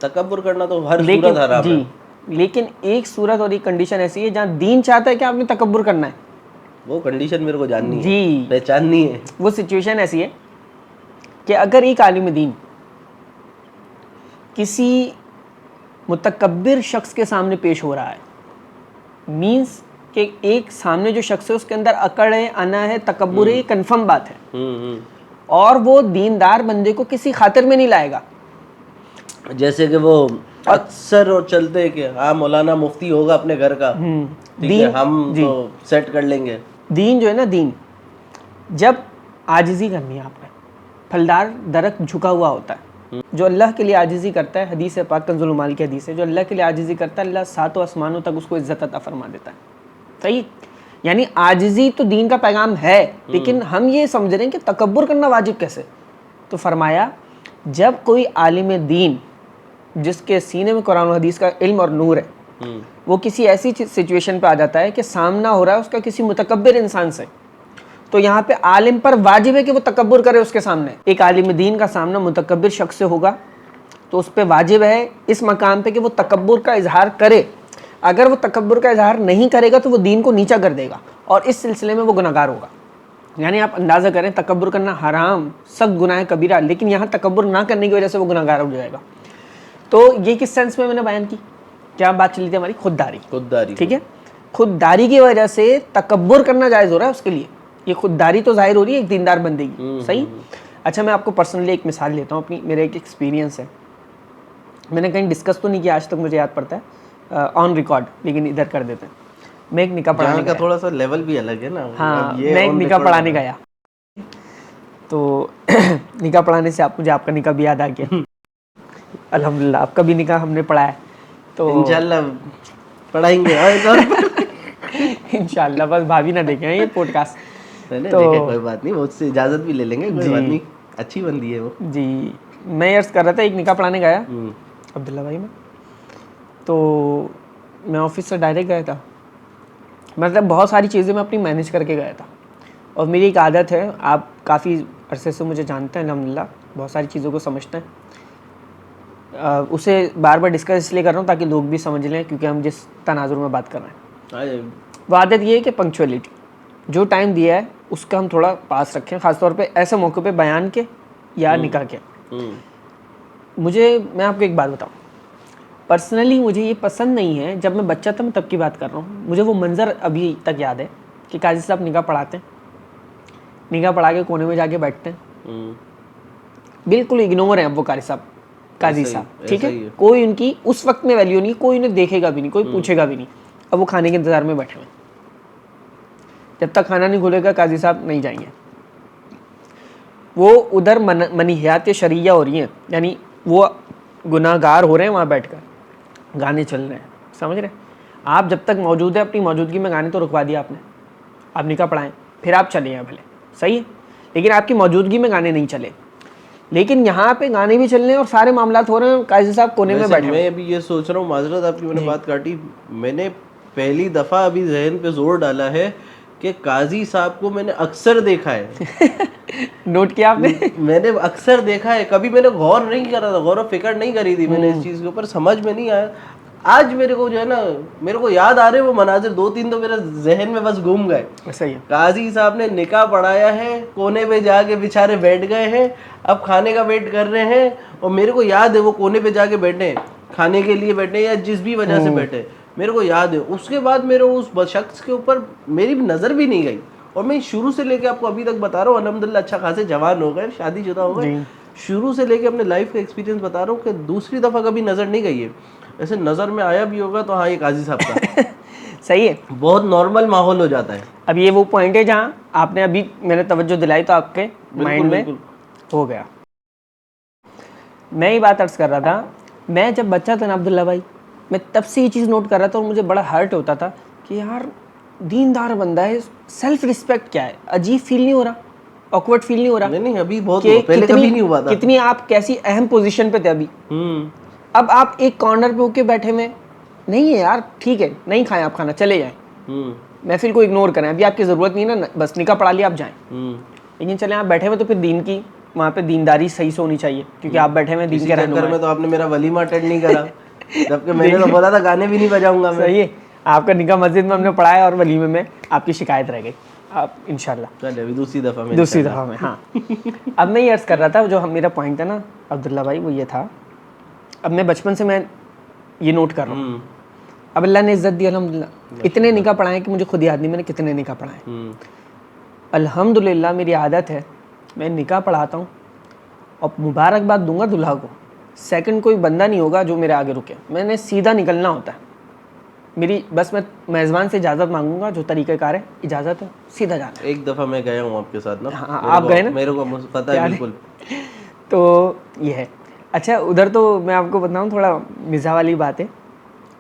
तकब्बुर करना तो हर सूरत हराम है। लेकिन एक सूरत और एक कंडीशन ऐसी है जहाँ दीन चाहता है कि आपने तकब्बुर करना है। वो कंडीशन मेरे को जाननी जी है, पहचाननी है। वो सिचुएशन ऐसी है कि अगर एक आलिम दीन किसी मुतकब्बिर शख्स के सामने पेश हो रहा है, मीन्स कि एक सामने जो शख्स है उसके अंदर अकड़ है, अना है, तकब्बुर है, कंफर्म बात है, और वो दीनदार बंदे को किसी खातिर में नहीं लाएगा। जैसे कि वो अक्सर और चलते कि हाँ मौलाना मुफ्ती होगा अपने घर का, ठीक है, हम तो सेट कर लेंगे। दीन जो है ना, दीन जब आजिज़ी करनी है आपने, फलदार दरख्त झुका हुआ होता है। जो अल्लाह के लिए आजिज़ी करता है, हदीस है पाक कंजुल उमाल की हदीस है, जो अल्लाह के लिए आजिज़ी करता है अल्लाह सातों आसमानों तक उसको इज्जत अता फरमा देता है। सही? यानी आजिज़ी तो दीन का पैगाम है, लेकिन हम ये समझ रहे हैं कि तकब्बुर करना वाजिब कैसे। तो फरमाया, जब कोई आलिम दीन जिसके सीने में कुरान और हदीस का इल्म और नूर है, वो किसी ऐसी सिचुएशन पे आ जाता है कि सामना हो रहा है उसका किसी मुतकब्बिर इंसान से, तो यहाँ पे आलिम पर वाजिब है कि वो तकब्बुर करे उसके सामने। एक आलिम दीन का सामना मुतकब्बिर शख्स से होगा तो उस पर वाजिब है इस मकाम पे कि वो तकब्बुर का इजहार करे। अगर वो तकब्बुर का इजहार नहीं करेगा तो वो दीन को नीचा कर देगा और इस सिलसिले में वो गुनाहगार होगा। यानी आप अंदाज़ा करें, तकब्बुर करना हराम, सख्त गुनाह है कबीरा, लेकिन यहाँ तकब्बुर ना करने की वजह से वो गुनाहगार हो जाएगा। तो ये किस सेंस में मैंने बयान की, क्या बात चली थी हमारी? खुददारी। ठीक है, खुददारी की वजह से तकब्बुर करना जायज़ हो रहा है उसके लिए। ये खुददारी तो जाहिर हो रही है एक दीनदार बंदे की। सही? अच्छा, मैं आपको पर्सनली एक मिसाल लेता हूँ अपनी, मेरा एक एक्सपीरियंस है। मैंने कहीं डिस्कस तो नहीं किया आज तक, मुझे याद पड़ता है ऑन रिकॉर्ड, लेकिन इधर कर देते हैं। मैं एक निकाह पढ़ाने का थोड़ा सा लेवल भी अलग है ना। हाँ, मैं एक निकाह पढ़ाने गया, तो निकाह पढ़ाने से मुझे आपका निकाह भी याद आ गया। अल्हम्दुलिल्लाह आपका भी निकाह हमने पढ़ाया, तो इंशाल्लाह पढ़ाएंगे। इंशाल्लाह, बस भाभी ना देखें ये पॉडकास्ट। तो कोई बात नहीं, वो उससे इजाज़त भी ले लेंगे, कोई बात नहीं, अच्छी बंदी है वो। जी, मैं अर्ज़ कर रहा था, एक निकाह पढ़ाने गया अब्दुल्ला भाई में, तो मैं ऑफिस से डायरेक्ट गया था। मतलब बहुत सारी चीज़ें मैं अपनी मैनेज करके गया था, और मेरी एक आदत है, आप काफ़ी अरसे से मुझे जानते हैं अल्हम्दुलिल्लाह, बहुत सारी चीज़ों को समझते हैं। उसे बार बार डिस्कस इसलिए कर रहा हूँ ताकि लोग भी समझ लें, क्योंकि हम जिस तनाजुर में बात कर रहे हैं, वो आदत ये है कि पंक्चुअलिटी, जो टाइम दिया है उसका हम थोड़ा पास रखें, ख़ासतौर पे ऐसे मौके पे बयान के या निकाह के। मैं आपको एक बात बताऊँ, पर्सनली मुझे ये पसंद नहीं है, जब मैं बच्चा था मैं तब की बात कर रहा हूँ, मुझे वो मंज़र अभी तक याद है कि काजी साहब निकाह पढ़ाते हैं, निकाह पढ़ा के कोने में जाके बैठते हैं, बिल्कुल इग्नोर है अब वो काजी साहब, ठीक है, कोई उनकी उस वक्त में वैल्यू नहीं, कोई उन्हें देखेगा भी नहीं, कोई पूछेगा भी नहीं। अब वो खाने के इंतज़ार में बैठे हुए, जब तक खाना नहीं खुलेगा काजी साहब नहीं जाएंगे। वो उधर मनीहियात शरिया हो रही हैं, यानी वो गुनाहगार हो रहे हैं वहाँ बैठकर, गाने चल रहे हैं, समझ रहे हैं आप? जब तक मौजूद है अपनी मौजूदगी में गाने तो रुकवा दिया आपने, आप निकाह पढ़ाएं, फिर आप चले हैं भले, सही है, लेकिन आपकी मौजूदगी में गाने नहीं चले। लेकिन यहाँ पे गाने भी चल रहे हैं और सारे मामलात हो रहे हैं, काजी साहब कोने में बैठे। मैं अभी ये सोच रहा हूँ, माजरत आपकी मैंने बात काटी, मैंने पहली दफ़ा अभी जहन पे जोर डाला है कि काजी साहब को मैंने अक्सर देखा है। नोट किया आपने? मैंने अक्सर देखा है, कभी मैंने गौर नहीं करा था, गौर व फिक्र नहीं करी थी मैंने इस चीज़ के ऊपर, समझ में नहीं आया। आज मेरे को जो है ना, मेरे को याद आ रहे वो मनाजिर, 2-3 तो मेरे जहन में बस घूम गए। सही है। काजी साहब ने निकाह पढ़ाया है, कोने पे जाके बेचारे बैठ गए हैं, अब खाने का वेट कर रहे हैं, और मेरे को याद है वो कोने पे जाके बैठे हैं, खाने के लिए बैठे या जिस भी वजह से बैठे, मेरे को याद है। उसके बाद मेरे उस शख्स के ऊपर मेरी नज़र भी नहीं गई, और मैं शुरू से लेके आपको अभी तक बता रहा हूँ, अल्हम्दुलिल्लाह अच्छा खासे जवान हो गए, शादीशुदा हो गए, शुरू से लेके अपने लाइफ का एक्सपीरियंस बता रहा हूँ कि दूसरी दफ़ा कभी नज़र नहीं गई है। ऐसे नज़र में आया भी होगा तो हाँ, ये काजी साहब का सही है, बहुत नॉर्मल माहौल हो जाता है। अब ये वो पॉइंट है जहाँ आपने अभी मैंने तवज्जो दिलाई तो आपके माइंड में हो गया। मैं ये बात अर्ज कर रहा था, मैं जब बच्चा था ना अब्दुल्ला भाई, मैं तब से ये चीज़ नोट कर रहा था और मुझे बड़ा हर्ट होता था कि यार दीनदार बंदा है, सेल्फ रिस्पेक्ट क्या है, अजीब फील नहीं हो रहा, ऑकवर्ड फील नहीं हो रहा? नहीं अभी बहुत पहले कभी नहीं हुआ था। कितनी आप कैसी अहम पोजीशन पे थे अभी, अब आप एक कॉर्नर पे होके बैठे में नहीं है यार, ठीक है नहीं खाएं आप खाना, चले जाएं, महफिल को इग्नोर करें, अभी आपकी ज़रूरत नहीं ना, बस निकाह पढ़ा लिया आप जाएं। लेकिन चले आप बैठे हुए तो फिर दीन की वहाँ पे दीनदारी सही से होनी चाहिए, क्योंकि आप बैठे हुए दीन के रहनुमा में। तो आपने मेरा वलीमा अटेंड नहीं करा, जबकि मैंने तो बोला था गाने भी नहीं बजाऊंगा मैं। सही है, आपका निकाह मस्जिद में हमने पढ़ाया और वलीमे में आपकी शिकायत रह गई, आप इंशाल्लाह चलिए अभी दूसरी दफ़ा में हाँ। अब मैं ये अर्ज़ कर रहा था, जो हम मेरा पॉइंट था ना अब्दुल्ला भाई, वो ये था, अब मैं बचपन से मैं ये नोट कर रहा हूँ, अब अल्लाह ने इज़्ज़त दी अल्हम्दुलिल्लाह, इतने निकाह पढ़ाए कि मुझे खुद याद नहीं मैंने कितने निकाह पढ़ाए। अल्हम्दुलिल्लाह मेरी आदत है, मैं निकाह पढ़ाता हूँ और मुबारकबाद दूंगा दूल्हा को, सेकंड कोई बंदा नहीं होगा जो मेरे आगे रुके, मैंने सीधा निकलना होता है, मेरी बस मैं मेज़बान से इजाज़त मांगूंगा, जो तरीक़ाकार है, इजाज़त है, सीधा जाना। एक दफ़ा मैं गया हूँ आपके साथ ना। हाँ, आप गए ना, मेरे को पता है बिल्कुल। तो ये है। अच्छा उधर तो मैं आपको बताऊँ, थोड़ा मिज़ा वाली बात है,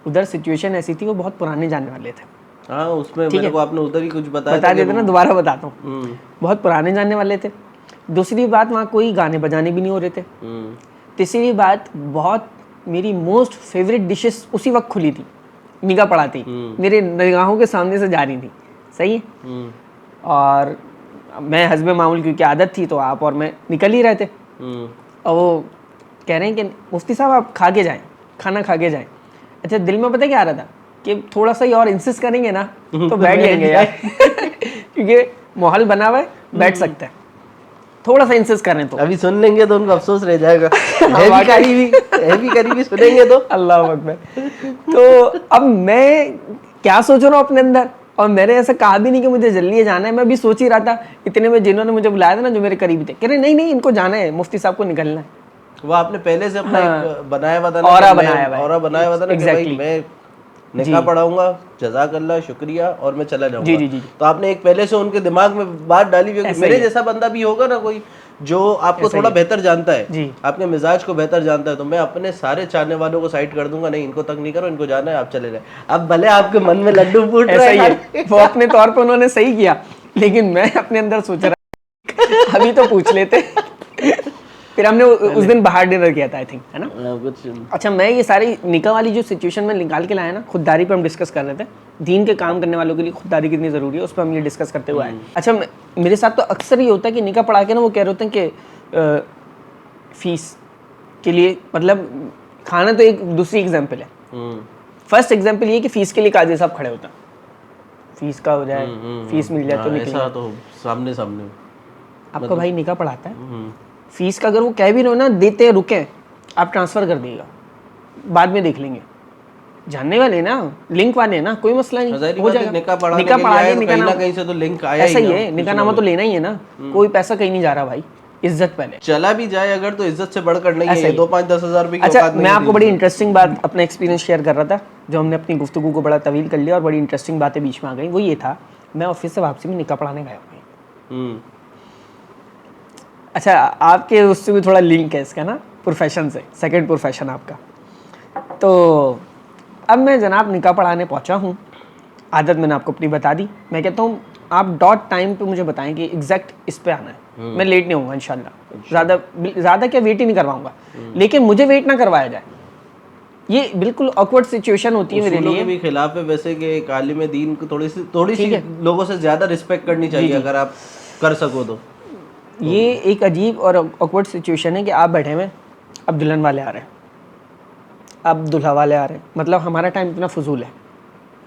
उधर सिचुएशन ऐसी थी, वो बहुत पुराने जानने वाले थे। हाँ उसमें मेरे को आपने उधर ही कुछ बताया, बता देते ना, दोबारा बताता हूँ। बहुत पुराने जानने वाले थे। दूसरी बात, वहाँ कोई गाने बजाने भी नहीं हो रहे थे। तीसरी बात, बहुत मेरी मोस्ट फेवरेट डिशेस उसी वक्त खुली थी, निगाह पढ़ाती, मेरे निगाहों के सामने से जा रही थी, सही है। और मैं हस्बे मामूल क्योंकि आदत थी, तो आप और मैं निकल ही रहे थे, और वो कह रहे हैं कि मुफ्ती साहब आप खा के जाएं, खाना खा के जाएं। अच्छा दिल में पता क्या आ रहा था कि थोड़ा सा ही और इंसिस्ट करेंगे ना तो बैठ जाएंगे यार क्योंकि माहौल बना हुआ है, बैठ सकते हैं, थोड़ा सा इंसिस्ट करें तो अभी सुन लेंगे तो उनको अफसोस रह जाएगा। हैवी करीबी सुनेंगे तो अल्लाह अकबर। तो अब मैं क्या सोच रहा हूँ अपने अंदर, और मैंने ऐसा कहा भी नहीं कि मुझे जल्दी जाना है, मैं भी सोच ही रहा था, इतने में जिन्होंने मुझे बुलाया था ना, जो मेरे करीबी थे, कह रहे नहीं इनको जाना है, मुफ्ती साहब को निकलना है। वो आपने पहले से अपना एक बनाया हुआ था, ऑरा बनाया हुआ था कि भाई मैं निकाह पढ़ाऊंगा, जज़ाकल्लाह शुक्रिया, और मैं चला जाऊंगा। जी। तो आपने एक पहले से उनके दिमाग में बात डाली हुई है, मेरे जैसा बंदा भी होगा ना कोई जो आपको थोड़ा बेहतर जानता है, आपके मिजाज को बेहतर जानता है, तो मैं अपने सारे चाहने वालों को साइड कर दूंगा, नहीं इनको तक नहीं करो, इनको जाना है, आप चले जाए। अब भले आपके मन में लड्डू फूट रहा है, वो अपने तौर पर उन्होंने सही किया, लेकिन मैं अपने अंदर सोच रहा अभी तो पूछ लेते। फिर हमने उस दिन बाहर डिनर किया था, आई थिंक, है ना। अच्छा मैं ये सारी निकाह वाली जो सिचुएशन में निकाल के लाया ना, खुददारी पे हम डिस्कस कर रहे थे, दीन के काम करने वालों के लिए खुददारी कितनी ज़रूरी है, उस पर हम ये डिस्कस करते हुए आए। अच्छा मेरे साथ तो अक्सर ये होता है कि निकाह पढ़ा के ना वो कह रहे होते हैं कि फ़ीस के लिए, मतलब खाना तो एक दूसरी एग्जाम्पल है, फर्स्ट एग्जाम्पल ये कि फ़ीस के लिए काजी साहब खड़े होते हैं, फ़ीस का हो जाए, फ़ीस मिल जाए तो निकले, तो सामने आपका भाई निकाह पढ़ाता है, फीस का अगर वो कह भी रहे हो ना, देते रुके, आप ट्रांसफ़र कर दिएगा, बाद में देख लेंगे, जानने वाले ना, लिंक वाले ना, कोई मसला नहीं, हो जाएगा। निकाह पढ़ा के निकाह कहीं से तो लिंक आया ही है, निकाह नामा तो लेना ही है ना, कोई पैसा कहीं नहीं जा रहा भाई, इज्जत पहले। चला भी जाए अगर तो इज्जत से बढ़कर नहीं है, 2-5-10 हज़ार रुपये। अच्छा मैं आपको बड़ी इंटरेस्टिंग बात अपना एक्सपीरियंस शेयर कर रहा था, जो हमने अपनी गुफ्तगू को बड़ा तवील कर लिया और बड़ी इंटरेस्टिंग बातें बीच में आ गई। वो ये था, मैं ऑफिस से वापसी में निकाह पढ़ाने गया हूँ। अच्छा आपके उससे भी थोड़ा लिंक है इसका ना, प्रोफेशन से, सेकंड प्रोफेशन आपका। तो अब मैं जनाब निकाह पढ़ाने पहुंचा हूं, आदत मैंने आपको अपनी बता दी। मैं कहता हूं आप डॉट टाइम पे मुझे बताएं कि एग्जैक्ट इस पे आना है, मैं लेट नहीं होऊंगा इंशाल्लाह। ज़्यादा क्या वेट ही नहीं करवाऊंगा, लेकिन मुझे वेट ना करवाया जाए। ये बिल्कुल ऑकवर्ड सिचुएशन होती है मेरे लिए। के भी खिलाफ है वैसे कि एक आलिम दीन को थोड़ी सी लोगों से ज़्यादा रिस्पेक्ट करनी चाहिए, अगर आप कर सको तो। ये एक अजीब और ऑकवर्ड सिचुएशन है कि आप बैठे हुए, अब दुल्हन वाले आ रहे हैं, अब दूल्हा वाले आ रहे हैं, मतलब हमारा टाइम इतना फजूल है।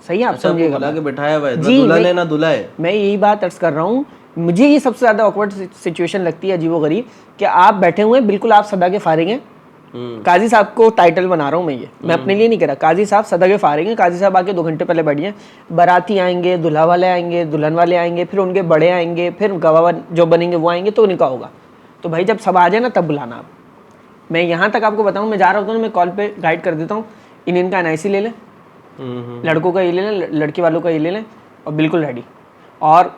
सही है, आप समझिएगा। बुला के बैठाया हुआ है, ना दुल्हन है ना दूल्हा है। मैं यही बात अर्ज कर रहा हूँ, मुझे ये सबसे ज़्यादा ऑकवर्ड सिचुएशन लगती है, अजीबोगरीब, कि आप बैठे हुए हैं, बिल्कुल आप सदा के फारिग हैं। काजी साहब को टाइटल बना रहा हूँ मैं अपने लिए नहीं कह रहा। काजी साहब सदा के फारिग हैं, काजी साहब आके 2 घंटे पहले बैठ जाएं, बाराती आएंगे, दूल्हा वाले आएंगे, दुल्हन वाले आएंगे, फिर उनके बड़े आएंगे, फिर गवाह जो बनेंगे वो आएंगे, तो निकाह होगा। तो भाई जब सब आ जाए ना तब बुलाना आप। मैं यहाँ तक आपको बताऊँ, मैं जा रहा होता हूँ, मैं कॉल पे गाइड कर देता हूँ, इनका NIC ले लें, लड़कों का ये ले लें, लड़की वालों का ये ले लें, और बिल्कुल रेडी। और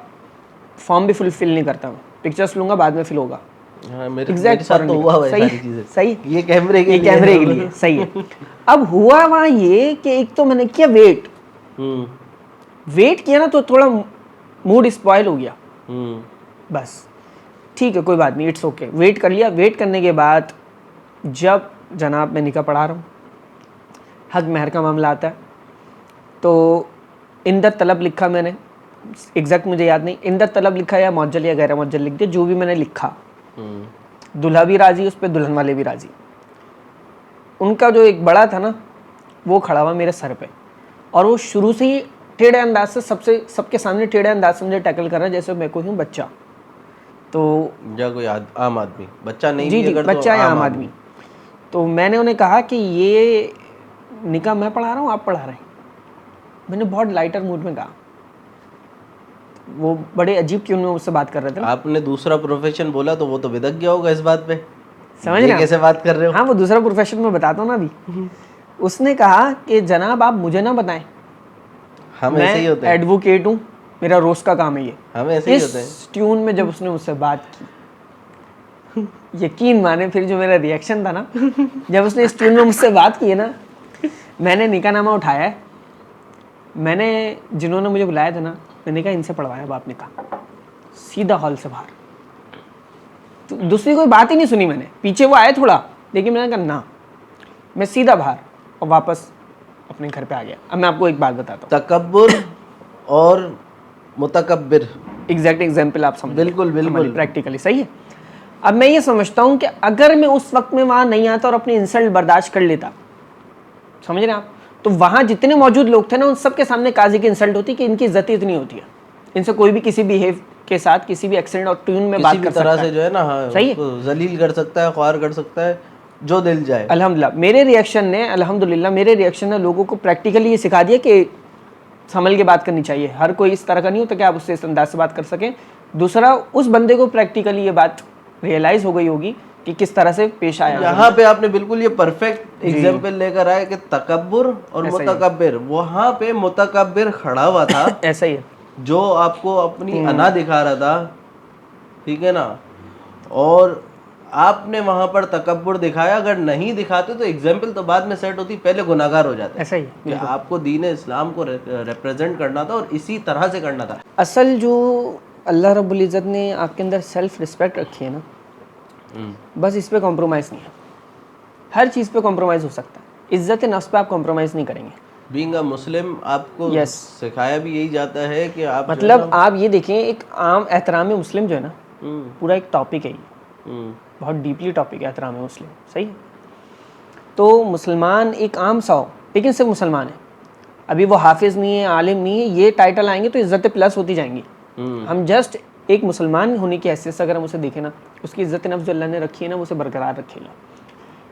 फॉर्म भी फिल नहीं करता मैं, पिक्चर्स लूँगा, बाद में फिल होगा। मेरे साथ तो हुआ है सारी चीजें। सही, ये कैमरे के लिए सही है। अब हुआ वहाँ ये कि एक तो मैंने किया वेट किया ना, तो थोड़ा मूड स्पॉइल हो गया। बस ठीक है, कोई बात नहीं, इट्स ओके। वेट कर लिया। वेट करने के बाद जब जनाब मैं निकाह पढ़ा रहा हूँ, हक महर का मामला आता है, तो इंदर तलब लिखा मैंने, एग्जैक्ट मुझे याद नहीं, इंदर तलब लिखा या मौजल या गैर मौजल लिख दिया, जो भी मैंने लिखा। दूल्हा भी राजी, उस पर दुल्हन वाले भी राजी। उनका जो एक बड़ा था ना, वो खड़ा हुआ मेरे सर पे, और वो शुरू से ही टेढ़े अंदाज से सबके सामने टेढ़े अंदाज से मुझे टैकल कर रहा है, जैसे मैं कोई हूँ बच्चा। तो या कोई आम आदमी, बच्चा नहीं जी, अगर बच्चा या आम आदमी। तो मैंने उन्हें कहा कि ये निकाह मैं पढ़ा रहा हूँ, आप पढ़ा रहे हैं। मैंने बहुत लाइटर मूड में कहा। वो बड़े अजीब ट्यून में मुझसे बात कर रहे थे। आपने दूसरा प्रोफेशन बोला तो वो तो विदक गया होगा इस बात पे, समझ रहे हैं कैसे बात कर रहे हो। हाँ, वो दूसरा प्रोफेशन में बताता हूँ ना अभी। उसने कहा कि जनाब आप मुझे ना बताएं, हम ऐसे ही होते हैं, एडवोकेट हूँ, मेरा रोज का काम है ये। हम ऐसे ही होते हैं। इस ट्यून में जब उसने मुझसे बात की, यकीन माने फिर जो मेरा रिएक्शन था ना, जब उसने इस ट्यून में मुझसे बात की है ना, मैंने निकाहनामा उठाया है, मैंने जिन्होंने मुझे बुलाया था ना, मैंने कहा इनसे पढ़वाया बाप निकाह, सीधा हॉल से बाहर। तो दूसरी कोई बात ही नहीं सुनी मैंने, पीछे वो आए थोड़ा, लेकिन मैंने कहा ना, मैं सीधा बाहर और वापस अपने घर पे आ गया। अब मैं आपको एक बात बताता हूँ, तकब्बुर और मुतकब्बिर एग्जैक्ट एग्जाम्पल आप समझ, बिल्कुल प्रैक्टिकली सही है। अब मैं ये समझता हूँ कि अगर मैं उस वक्त में वहाँ नहीं आता और अपनी इंसल्ट बर्दाश्त कर लेता, समझ रहे हैं आप, तो वहाँ जितने मौजूद लोग थे ना, उन सबके सामने काजी की इंसल्ट होती कि इनकी इज्जत इतनी होती है, इनसे कोई भी किसी बिहेव के साथ किसी भी एक्सेंट और ट्यून में बात कर सकता है, से जो है ना, हाँ, सही है, जलील कर सकता है, ख्वार कर सकता है, जो दिल जाए। अल्हम्दुलिल्लाह मेरे रिएक्शन ने लोगों को प्रैक्टिकली ये सिखा दिया कि संभल के बात करनी चाहिए। हर कोई इस तरह का नहीं होता कि आप उससे इस अंदाज से बात कर सकें। दूसरा, उस बंदे को प्रैक्टिकली ये बात रियलाइज हो गई होगी कि किस तरह से पेश आया। यहाँ पे आपने बिल्कुल ये परफेक्ट एग्जाम्पल लेकर आए कि तकब्बुर और मुतकब्बिर। वहाँ पे मुतकब्बिर खड़ा हुआ था ऐसा ही है, जो आपको अपनी अना दिखा रहा था, ठीक है ना, और आपने वहां पर तकब्बुर दिखाया। अगर नहीं दिखाते तो एग्जाम्पल तो बाद में सेट होती, पहले गुनाहगार हो जाते। ऐसा ही कि आपको दीन इस्लाम को रिप्रेजेंट करना था और इसी तरह से करना था। असल जो अल्लाह रब्बुल इज़्ज़त ने आपके अंदर सेल्फ रिस्पेक्ट रखी है ना, बस इस पे कॉम्प्रोमाइज़ नहीं है। हर चीज़ पे कॉम्प्रोमाइज़ हो सकता है, इज्जत नफ्स पे आप कॉम्प्रोमाइज़ नहीं करेंगे। बीइंग अ मुस्लिम आपको सिखाया भी यही जाता है कि आप मतलब आप ये देखें, एक आम एहतराम मुस्लिम जो है ना, पूरा एक टॉपिक है ये, बहुत डीपली टॉपिक है एहतराम मुस्लिम, सही है। तो मुसलमान एक आम सा हो, लेकिन सिर्फ मुसलमान है, अभी वो हाफिज़ नहीं है, आलिम नहीं है, ये टाइटल आएंगे तो इज़्ज़त प्लस होती जाएंगी। हम जस्ट एक मुसलमान होने की हैसियत से अगर हम उसे देखें ना, उसकी इज़्ज़त नफ्स जो अल्लाह ने रखी है ना, वो उसे बरकरार रखेगा।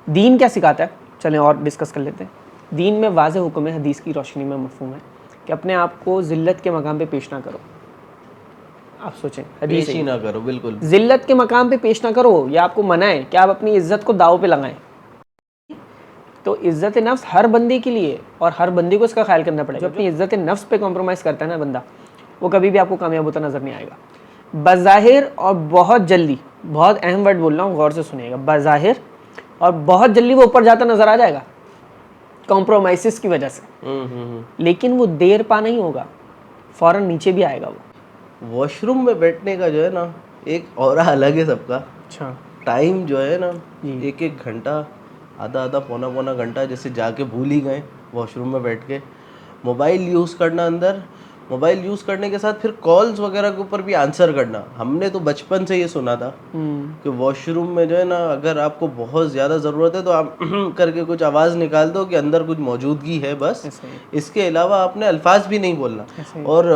दीन क्या सिखाता है, चलें और डिस्कस कर लेते हैं। दीन में वाज़ेह हुक्म है, हदीस की रोशनी में मफ़हूम है कि अपने आप को ज़िल्लत के मकाम पे पेश ना करो। आप सोचें, हदीस ही ना करो, बिल्कुल ज़िल्लत के मकाम पे पेश ना करो, या आपको मना है कि आप अपनी इज़्ज़त को दाव पे लगाएं। तो इज़्ज़त नफ्स हर बंदे के लिए, और हर बंदे को इसका ख्याल करना पड़ेगा। जो अपनी इज़्ज़त नफ्स पे कॉम्प्रोमाइज़ करता है ना बंदा, वो कभी भी आपको कामयाब होता नज़र नहीं आएगा। बज़ाहिर और बहुत जल्दी, बहुत अहम वर्ड बोल रहा हूँ, गौर से सुनिएगा, बज़ाहिर और बहुत जल्दी वो ऊपर जाता नज़र आ जाएगा कॉम्प्रोमाइज़ की वजह से, लेकिन वो देर पा नहीं होगा, फ़ौरन नीचे भी आएगा वो। वॉशरूम में बैठने का जो है ना एक ऑरा अलग है सबका। अच्छा। टाइम जो है ना जी। 1-1 घंटा, आधा पौना घंटा जैसे जाके भूल ही गए वॉशरूम में बैठ के। मोबाइल यूज़ करना अंदर, मोबाइल यूज़ करने के साथ फिर कॉल्स वगैरह के ऊपर भी आंसर करना। हमने तो बचपन से ये सुना था कि वॉशरूम में जो है ना अगर आपको बहुत ज़्यादा ज़रूरत है तो आप करके कुछ आवाज़ निकाल दो कि अंदर कुछ मौजूदगी है बस, ऐसे ही। इसके अलावा आपने अल्फाज भी नहीं बोलना। ऐसे ही। और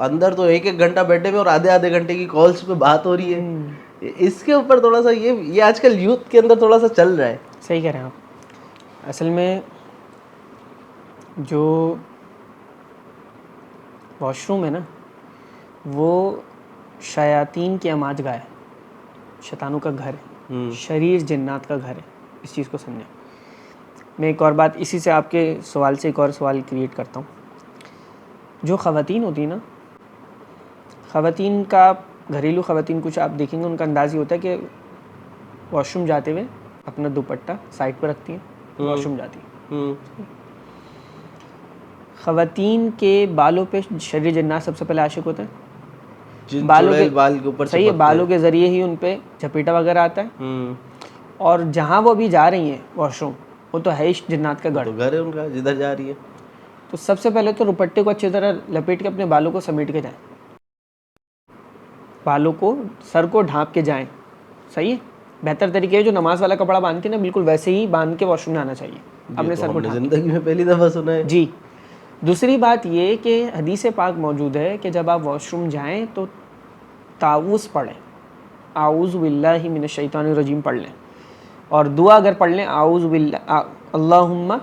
अंदर तो 1-1 घंटा बैठे हुए और आधे घंटे की कॉल्स पे बात हो रही है। इसके ऊपर थोड़ा सा ये आजकल यूथ के अंदर थोड़ा सा चल रहा है। सही कह रहे हैं आप। असल में जो वॉशरूम है ना वो शयातीन की अमाजगाह है, शैतानों का घर है, शरीर जिन्नात का घर है। इस चीज़ को समझें। मैं एक और बात इसी से आपके सवाल से एक और सवाल क्रिएट करता हूँ। जो ख़वातीन होती है ना, ख़वातीन का घरेलू ख़वातीन कुछ आप देखेंगे उनका अंदाज़ ये होता है कि वॉशरूम जाते हुए अपना दुपट्टा साइड पर रखती हैं, वॉशरूम जाती हैं। ख़वातीन के बालों पे शरीर जिन्नात सबसे पहले आशिक होते हैं। बालों के ऊपर सही है, बालों के ज़रिए ही उन पे झपेटा वगैरह आता है। और जहाँ वो अभी जा रही हैं वॉशरूम, वो तो है ही जिन्नात का तो घर है उनका जिधर जा रही है। तो सबसे पहले तो दुपट्टे को अच्छी तरह लपेट के अपने बालों को समेट के जाएं, बालों को सर को ढांप के जाएं। सही है, बेहतर तरीके है जो नमाज वाला कपड़ा बांधती है ना, बिल्कुल वैसे ही बांध के वॉशरूम में आना चाहिए अपने सर को ढांप। जिंदगी में पहली दफ़ा सुना है जी। दूसरी बात ये कि हदीस पाक मौजूद है कि जब आप वॉशरूम जाएं तो ताऊज़ पढ़ें, आऊज़ु बिल्लाहि मिनश शैतानिर रजीम पढ़ लें। और दुआ अगर पढ़ लें, आऊज़ु बिल्लाह अल्लाहुम्मा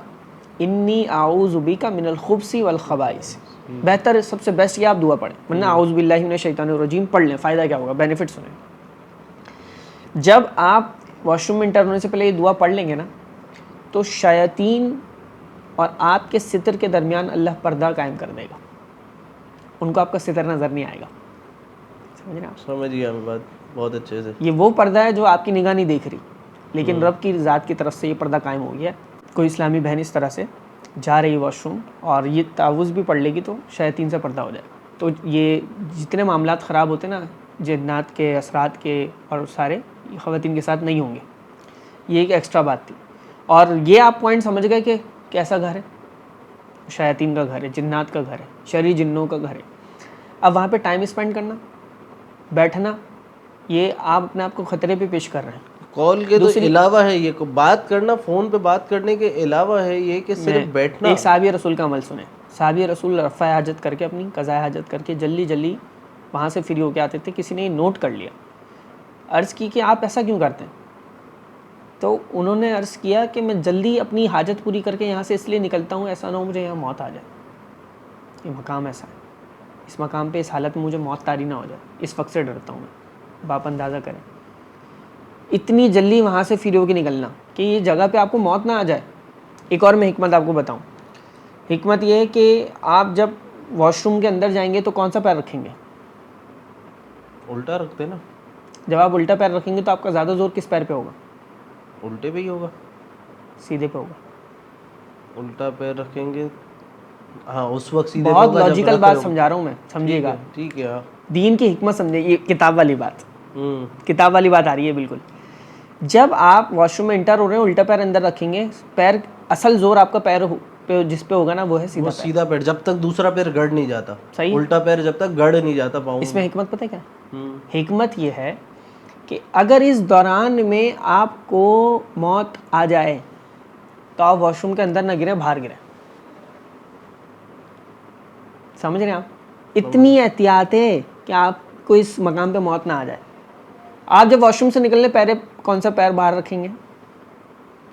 इन्नी आऊज़ु बिका मिनल खुब्सी वल खबाइस। बेहतर सबसे बेस्ट ये आप दुआ पढ़ें, वरना आऊज़ु बिल्लाहि मिनश शैतानिर रजीम पढ़ लें। फ़ायदा क्या होगा, बेनिफिट सुनें। जब आप वॉशरूम में इंटर होने से पहले ये दुआ पढ़ लेंगे ना, तो शयातीन और आपके सितर के दरमियान अल्लाह पर्दा कायम कर देगा, उनको आपका सितर नज़र नहीं आएगा। समझ रहे आप? समझ गया मैं बात बहुत अच्छे से। ये वो पर्दा है जो आपकी निगाह नहीं देख रही, लेकिन रब की ज़ात की तरफ से ये पर्दा कायम हो गया। कोई इस्लामी बहन इस तरह से जा रही है वॉशरूम और ये तावुज़ भी पढ़ लेगी तो शैतान से पर्दा हो जाएगा। तो ये जितने मामलात ख़राब होते हैं ना, जिन्नात के, असरात के, और सारे ख़वातीन के साथ नहीं होंगे। ये एक एक्स्ट्रा बात थी। और ये आप पॉइंट समझ गए कि कैसा घर है, शयातीन का घर है, जिन्नात का घर है, शरीर जिन्नों का घर है। अब वहाँ पे टाइम स्पेंड करना, बैठना, ये आप अपने आप को ख़तरे पे पेश कर रहे हैं। कॉल के तो अलावा है ये को बात करना, फ़ोन पे बात करने के अलावा है ये कि सिर्फ बैठना। एक साहबी रसूल का अमल सुने। साहबी रसूल रफ़ा हाजत करके, अपनी कज़ाए हाजत करके जल्दी जल्दी वहाँ से फ्री होके आते थे। किसी ने नोट कर लिया, अर्ज़ की कि आप ऐसा क्यों करते हैं? तो उन्होंने अर्ज़ किया कि मैं जल्दी अपनी हाजत पूरी करके यहाँ से इसलिए निकलता हूँ, ऐसा ना हो मुझे यहाँ मौत आ जाए। ये मकाम ऐसा है, इस मकाम पे इस हालत में मुझे मौत तारी ना हो जाए, इस वक्त से डरता हूँ मैं। बाप अंदाज़ा करें, इतनी जल्दी वहाँ से फ्री होकर निकलना कि ये जगह पे आपको मौत ना आ जाए। एक और मैं हिकमत आपको बताऊँ। हिकमत ये है कि आप जब वॉशरूम के अंदर जाएंगे तो कौन सा पैर रखेंगे? उल्टा रखते ना। जब आप उल्टा पैर रखेंगे तो आपका ज़्यादा जोर किस पैर पे होगा? उल्टे पे ही होगा, सीधे पे होगा। उल्टा पैर रखेंगे, हाँ उस वक्त सीधे। बहुत लॉजिकल बात समझा रहा हूँ मैं, समझिएगा। ठीक है। दीन की हिकमत समझे, ये किताब वाली बात, किताब वाली बात आ रही है बिल्कुल। जब आप वॉशरूम में इंटर हो रहे हैं, उल्टा पैर अंदर रखेंगे, पैर असल जोर आपका पैर पे जिस पे होगा ना वो है सीधा पैर। सीधा पैर, जब तक दूसरा पैर गड़ नहीं जाता। सही। उल्टा पैर जब तक गड़ नहीं जाता पाँव। इसमें हिकमत पता है क्या? हिकमत ये है कि अगर इस दौरान में आपको मौत आ जाए तो आप वॉशरूम के अंदर ना गिरे, बाहर गिरे। समझ रहे हैं आप? इतनी एहतियात है कि आपको इस मकाम पे मौत ना आ जाए। आप जब वॉशरूम से निकलने पहले कौन सा पैर बाहर रखेंगे?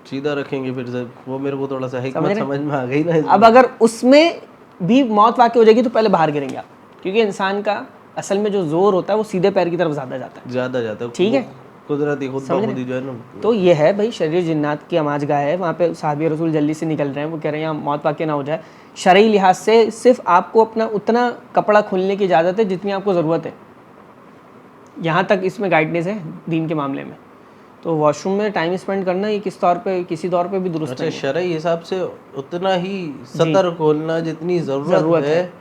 सीधा रखेंगे। फिर से वो मेरे को थोड़ा सा हिकमत समझ में आ गई ना। अब अगर उसमें भी मौत वाक़ई हो जाएगी तो पहले बाहर गिरेंगे आप, क्योंकि इंसान का असल में जो जोर होता है वो सीधे पैर की तरफ ज़्यादा जाता है। ठीक है, कुदरती खुद जो है ना। तो ये है भाई, शरीर जिन्नात की अमाजगाह है। वहाँ पे साहबी रसूल जल्दी से निकल रहे हैं, वो कह रहे हैं यहाँ मौत वाक़ई ना हो जाए। शरई लिहाज से सिर्फ आपको अपना उतना कपड़ा खोलने की इजाज़त है जितनी आपको ज़रूरत है। यहाँ तक इसमें गाइडनेस है दीन के मामले में। तो वॉशरूम में टाइम स्पेंड करना ये किसी तौर पे भी दुरुस्त है। शरई हिसाब से उतना ही सतर्क होना जितनी ज़रूरत है,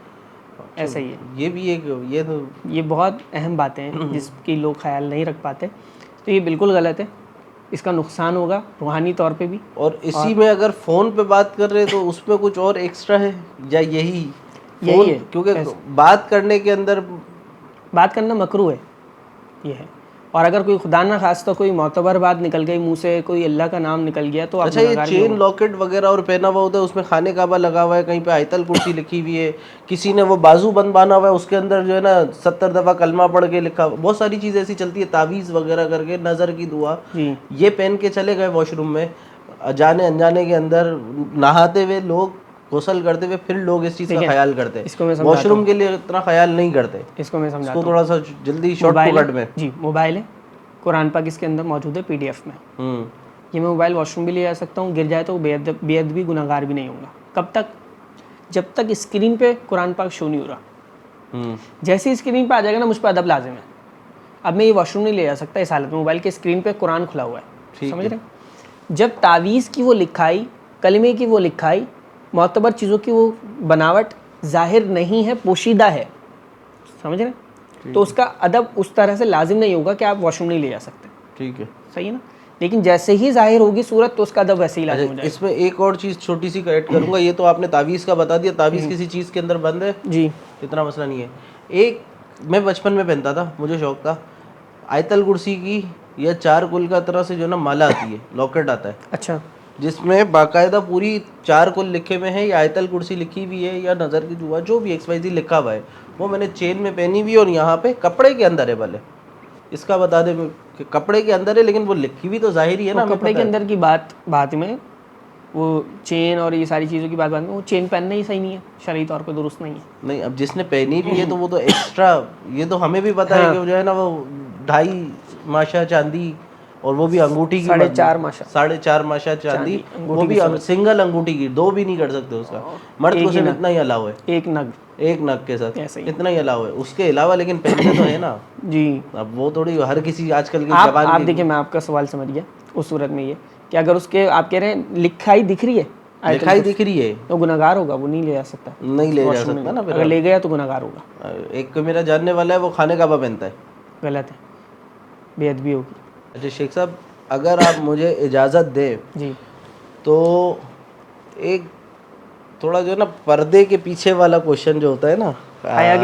ऐसा ही है। ये भी एक ये बहुत अहम बातें हैं जिसकी लोग ख्याल नहीं रख पाते, तो ये बिल्कुल गलत है। इसका नुकसान होगा रूहानी तौर पे भी। और इसी में अगर फ़ोन पे बात कर रहे हैं तो उसमें कुछ और एक्स्ट्रा है या यही फ़ोन है क्योंकि बात करने के अंदर बात करना मकरू है, ये है। और अगर कोई खुदा ना खास तो कोई मोतबर बात निकल गई मुंह से, कोई अल्लाह का नाम निकल गया तो आप अच्छा, ये गुनहगार भी चेन होंगे। लॉकेट वगैरह और पहना हुआ होता है, उसमें खाने काबा लगा हुआ है, कहीं पे आयतल कुर्सी लिखी हुई है, किसी ने वो बाजू बंद बांधा हुआ है, उसके अंदर जो है ना 70 दफ़ा कलमा पढ़ के लिखा, बहुत सारी चीज़ ऐसी चलती है, तावीज़ वगैरह करके, नज़र की दुआ, जी ये पहन के चले गए वॉशरूम में, जाने अनजाने के अंदर नहाते हुए लोग, गुसल करते हुए फिर लोग इस चीज़ का ख्याल करते हैं। इसको मैं समझाता वॉशरूम के लिए इतना ख्याल नहीं करते। इसको मैं समझाता इसको हूँ। थोड़ा सा जल्दी शॉर्ट मोबाइल पकड़ है, में। जी मोबाइल है, कुरान पाक इसके अंदर मौजूद है PDF में। ये मैं मोबाइल वॉशरूम भी ले जा सकता हूँ, गिर जाए तो बेअदब भी गुनहगार भी नहीं होगा। कब तक? जब तक स्क्रीन पे कुरान पाक शो नहीं हो रहा। जैसे ही स्क्रीन पे आ जाएगा ना, मुझ पर अदब लाजिम है। अब मैं ये वॉशरूम नहीं ले जा सकता इस हालत में, मोबाइल के स्क्रीन पे कुरान खुला हुआ है, समझ रहे हैं? जब तावीज़ की वो लिखाई, कलमे की वो लिखाई, मोतबर चीज़ों की वो बनावट जाहिर नहीं है, पोशीदा है, समझ रहे हैं? तो उसका अदब उस तरह से लाजिम नहीं होगा कि आप वॉशरूम नहीं ले जा सकते। ठीक है, सही है ना? लेकिन जैसे ही जाहिर होगी सूरत तो उसका अदब वैसे ही लाजिम हो जाएगा। इसमें एक और चीज़ छोटी सी ऐड करूंगा, ये तो आपने तावीज़ का बता दिया, तावीज़ किसी चीज़ के अंदर बंद है जी, इतना मसला नहीं है। एक मैं बचपन में पहनता था, मुझे शौक था, आयतल कुर्सी की या 4 कुल का तरह से जो ना माला आती है, लॉकेट आता है, अच्छा, जिसमें बाकायदा पूरी 4 कुल लिखे हुए हैं, या आयतल कुर्सी लिखी हुई है, या नज़र की दुआ, जो भी XYZ लिखा हुआ है, वो मैंने चेन में पहनी हुई है, और यहाँ पे कपड़े के अंदर है। भले इसका बता दे कि कपड़े के अंदर है, लेकिन वो लिखी हुई तो जाहिर ही है ना, कपड़े के अंदर की बात में, वो चेन और ये सारी चीज़ों की बात में, वो चेन पहनना ही सही नहीं है, शरई तौर पे दुरुस्त नहीं है। नहीं, अब जिसने पहनी भी है तो वो तो एक्स्ट्रा, ये तो हमें भी पता है कि जो है ना वो 2.5 माशा चांदी, और वो भी अंगूठी की 4.5 माशा, 4.5 माशा चांदी, वो भी सिंगल अंगूठी की, 2 भी नहीं कर सकते उसका। मर्द को सिर्फ इतना ही अलाउ है, एक नग के साथ इतना ही अलाउ है, उसके अलावा लेकिन पहनते तो है ना जी। अब वो थोड़ी हर किसी आजकल की जबान आप देखिए, मैं आपका सवाल समझ गया उस सूरत में, ये कि अगर उसके आप कह रहे हैं लिखाई दिख रही है, लिखाई दिख रही है, तो गुनहगार होगा, वो नहीं ले जा सकता, नहीं ले जा सकता ना, फिर अगर ले गया तो गुनहगार होगा। एक मेरा जानने वाला है, वो खाने काबा पहनता है, गलत है, बेअदबी होगी। अच्छा शेख साहब, अगर आप मुझे इजाज़त दें जी, तो एक थोड़ा जो ना पर्दे के पीछे वाला क्वेश्चन जो होता है ना, हया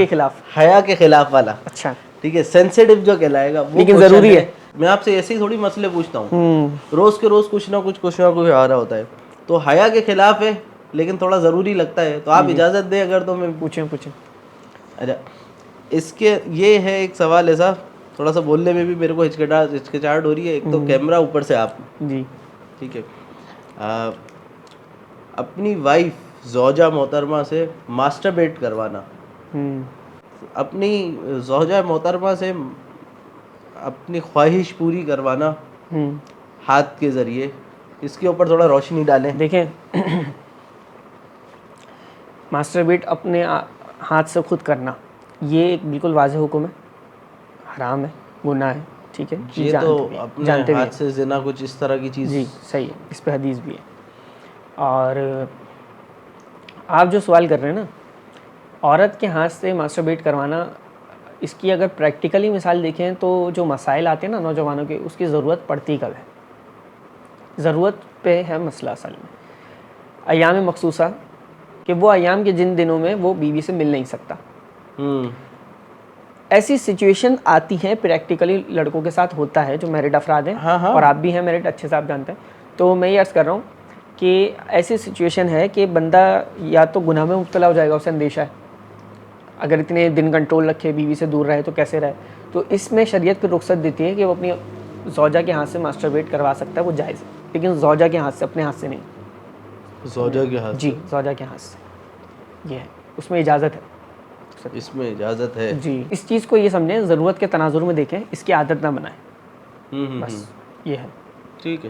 के खिलाफ वाला, अच्छा ठीक है, सेंसिटिव जो कहलाएगा वो, लेकिन ज़रूरी है। मैं आपसे ऐसे ही थोड़ी मसले पूछता हूँ, रोज़ के रोज़ कुछ ना कुछ आ रहा होता है, तो हया के खिलाफ है लेकिन थोड़ा ज़रूरी लगता है, तो आप इजाज़त दें अगर, तो मैं पूछें। अच्छा, इसके ये है एक सवाल ऐसा, थोड़ा सा बोलने में भी मेरे को हिचकिचाहट हो रही है, एक तो कैमरा ऊपर से आप जी, ठीक है, अपनी वाइफ ज़ौजा मोहतरमा से मास्टरबेट करवाना, अपनी ज़ौजा मोहतरमा से अपनी ख्वाहिश पूरी करवाना हाथ के ज़रिए, इसके ऊपर थोड़ा रोशनी डालें। देखें, मास्टरबेट अपने हाथ से खुद करना, ये एक बिल्कुल वाज़ेह हुक्म है, हराम है, गुनाह है, ठीक है, ये तो अपने हाथ से ज़िना कुछ इस तरह की चीज़, जी सही है, इस पे हदीस भी है। और आप जो सवाल कर रहे हैं ना, औरत के हाथ से मास्टरबेट करवाना, इसकी अगर प्रैक्टिकली मिसाल देखें तो जो मसाइल आते हैं ना नौजवानों के, उसकी ज़रूरत पड़ती कब है? ज़रूरत पे है मसला असल में अयाम मखसूसा, कि वो अयाम के जिन दिनों में वो बीवी से मिल नहीं सकता। ऐसी सिचुएशन आती है, प्रैक्टिकली लड़कों के साथ होता है, जो मैरिड अफराद हैं, हाँ। और आप भी हैं मैरिड, अच्छे से आप जानते हैं। तो मैं ये अर्ज़ कर रहा हूँ कि ऐसी सिचुएशन है कि बंदा या तो गुनाह में मुब्तला हो जाएगा, उसे अंदेशा है, अगर इतने दिन कंट्रोल रखे, बीवी से दूर रहे तो कैसे रहे। तो इसमें शरीयत फिर रुख्सत देती है कि वो अपनी ज़ौजा के हाथ से मास्टरबेट करवा सकता है, वो जायज़ है, लेकिन ज़ौजा के हाथ से, अपने हाथ से नहीं। ज़ौजा के हाथ जी, ज़ौजा के हाथ से, ये है, उसमें इजाज़त है, इसमें इजाज़त है जी। इस चीज़ को ये समझें, ज़रूरत के तनाजुर में देखें, इसकी आदत ना बनाएं, बस ये है। ठीक है।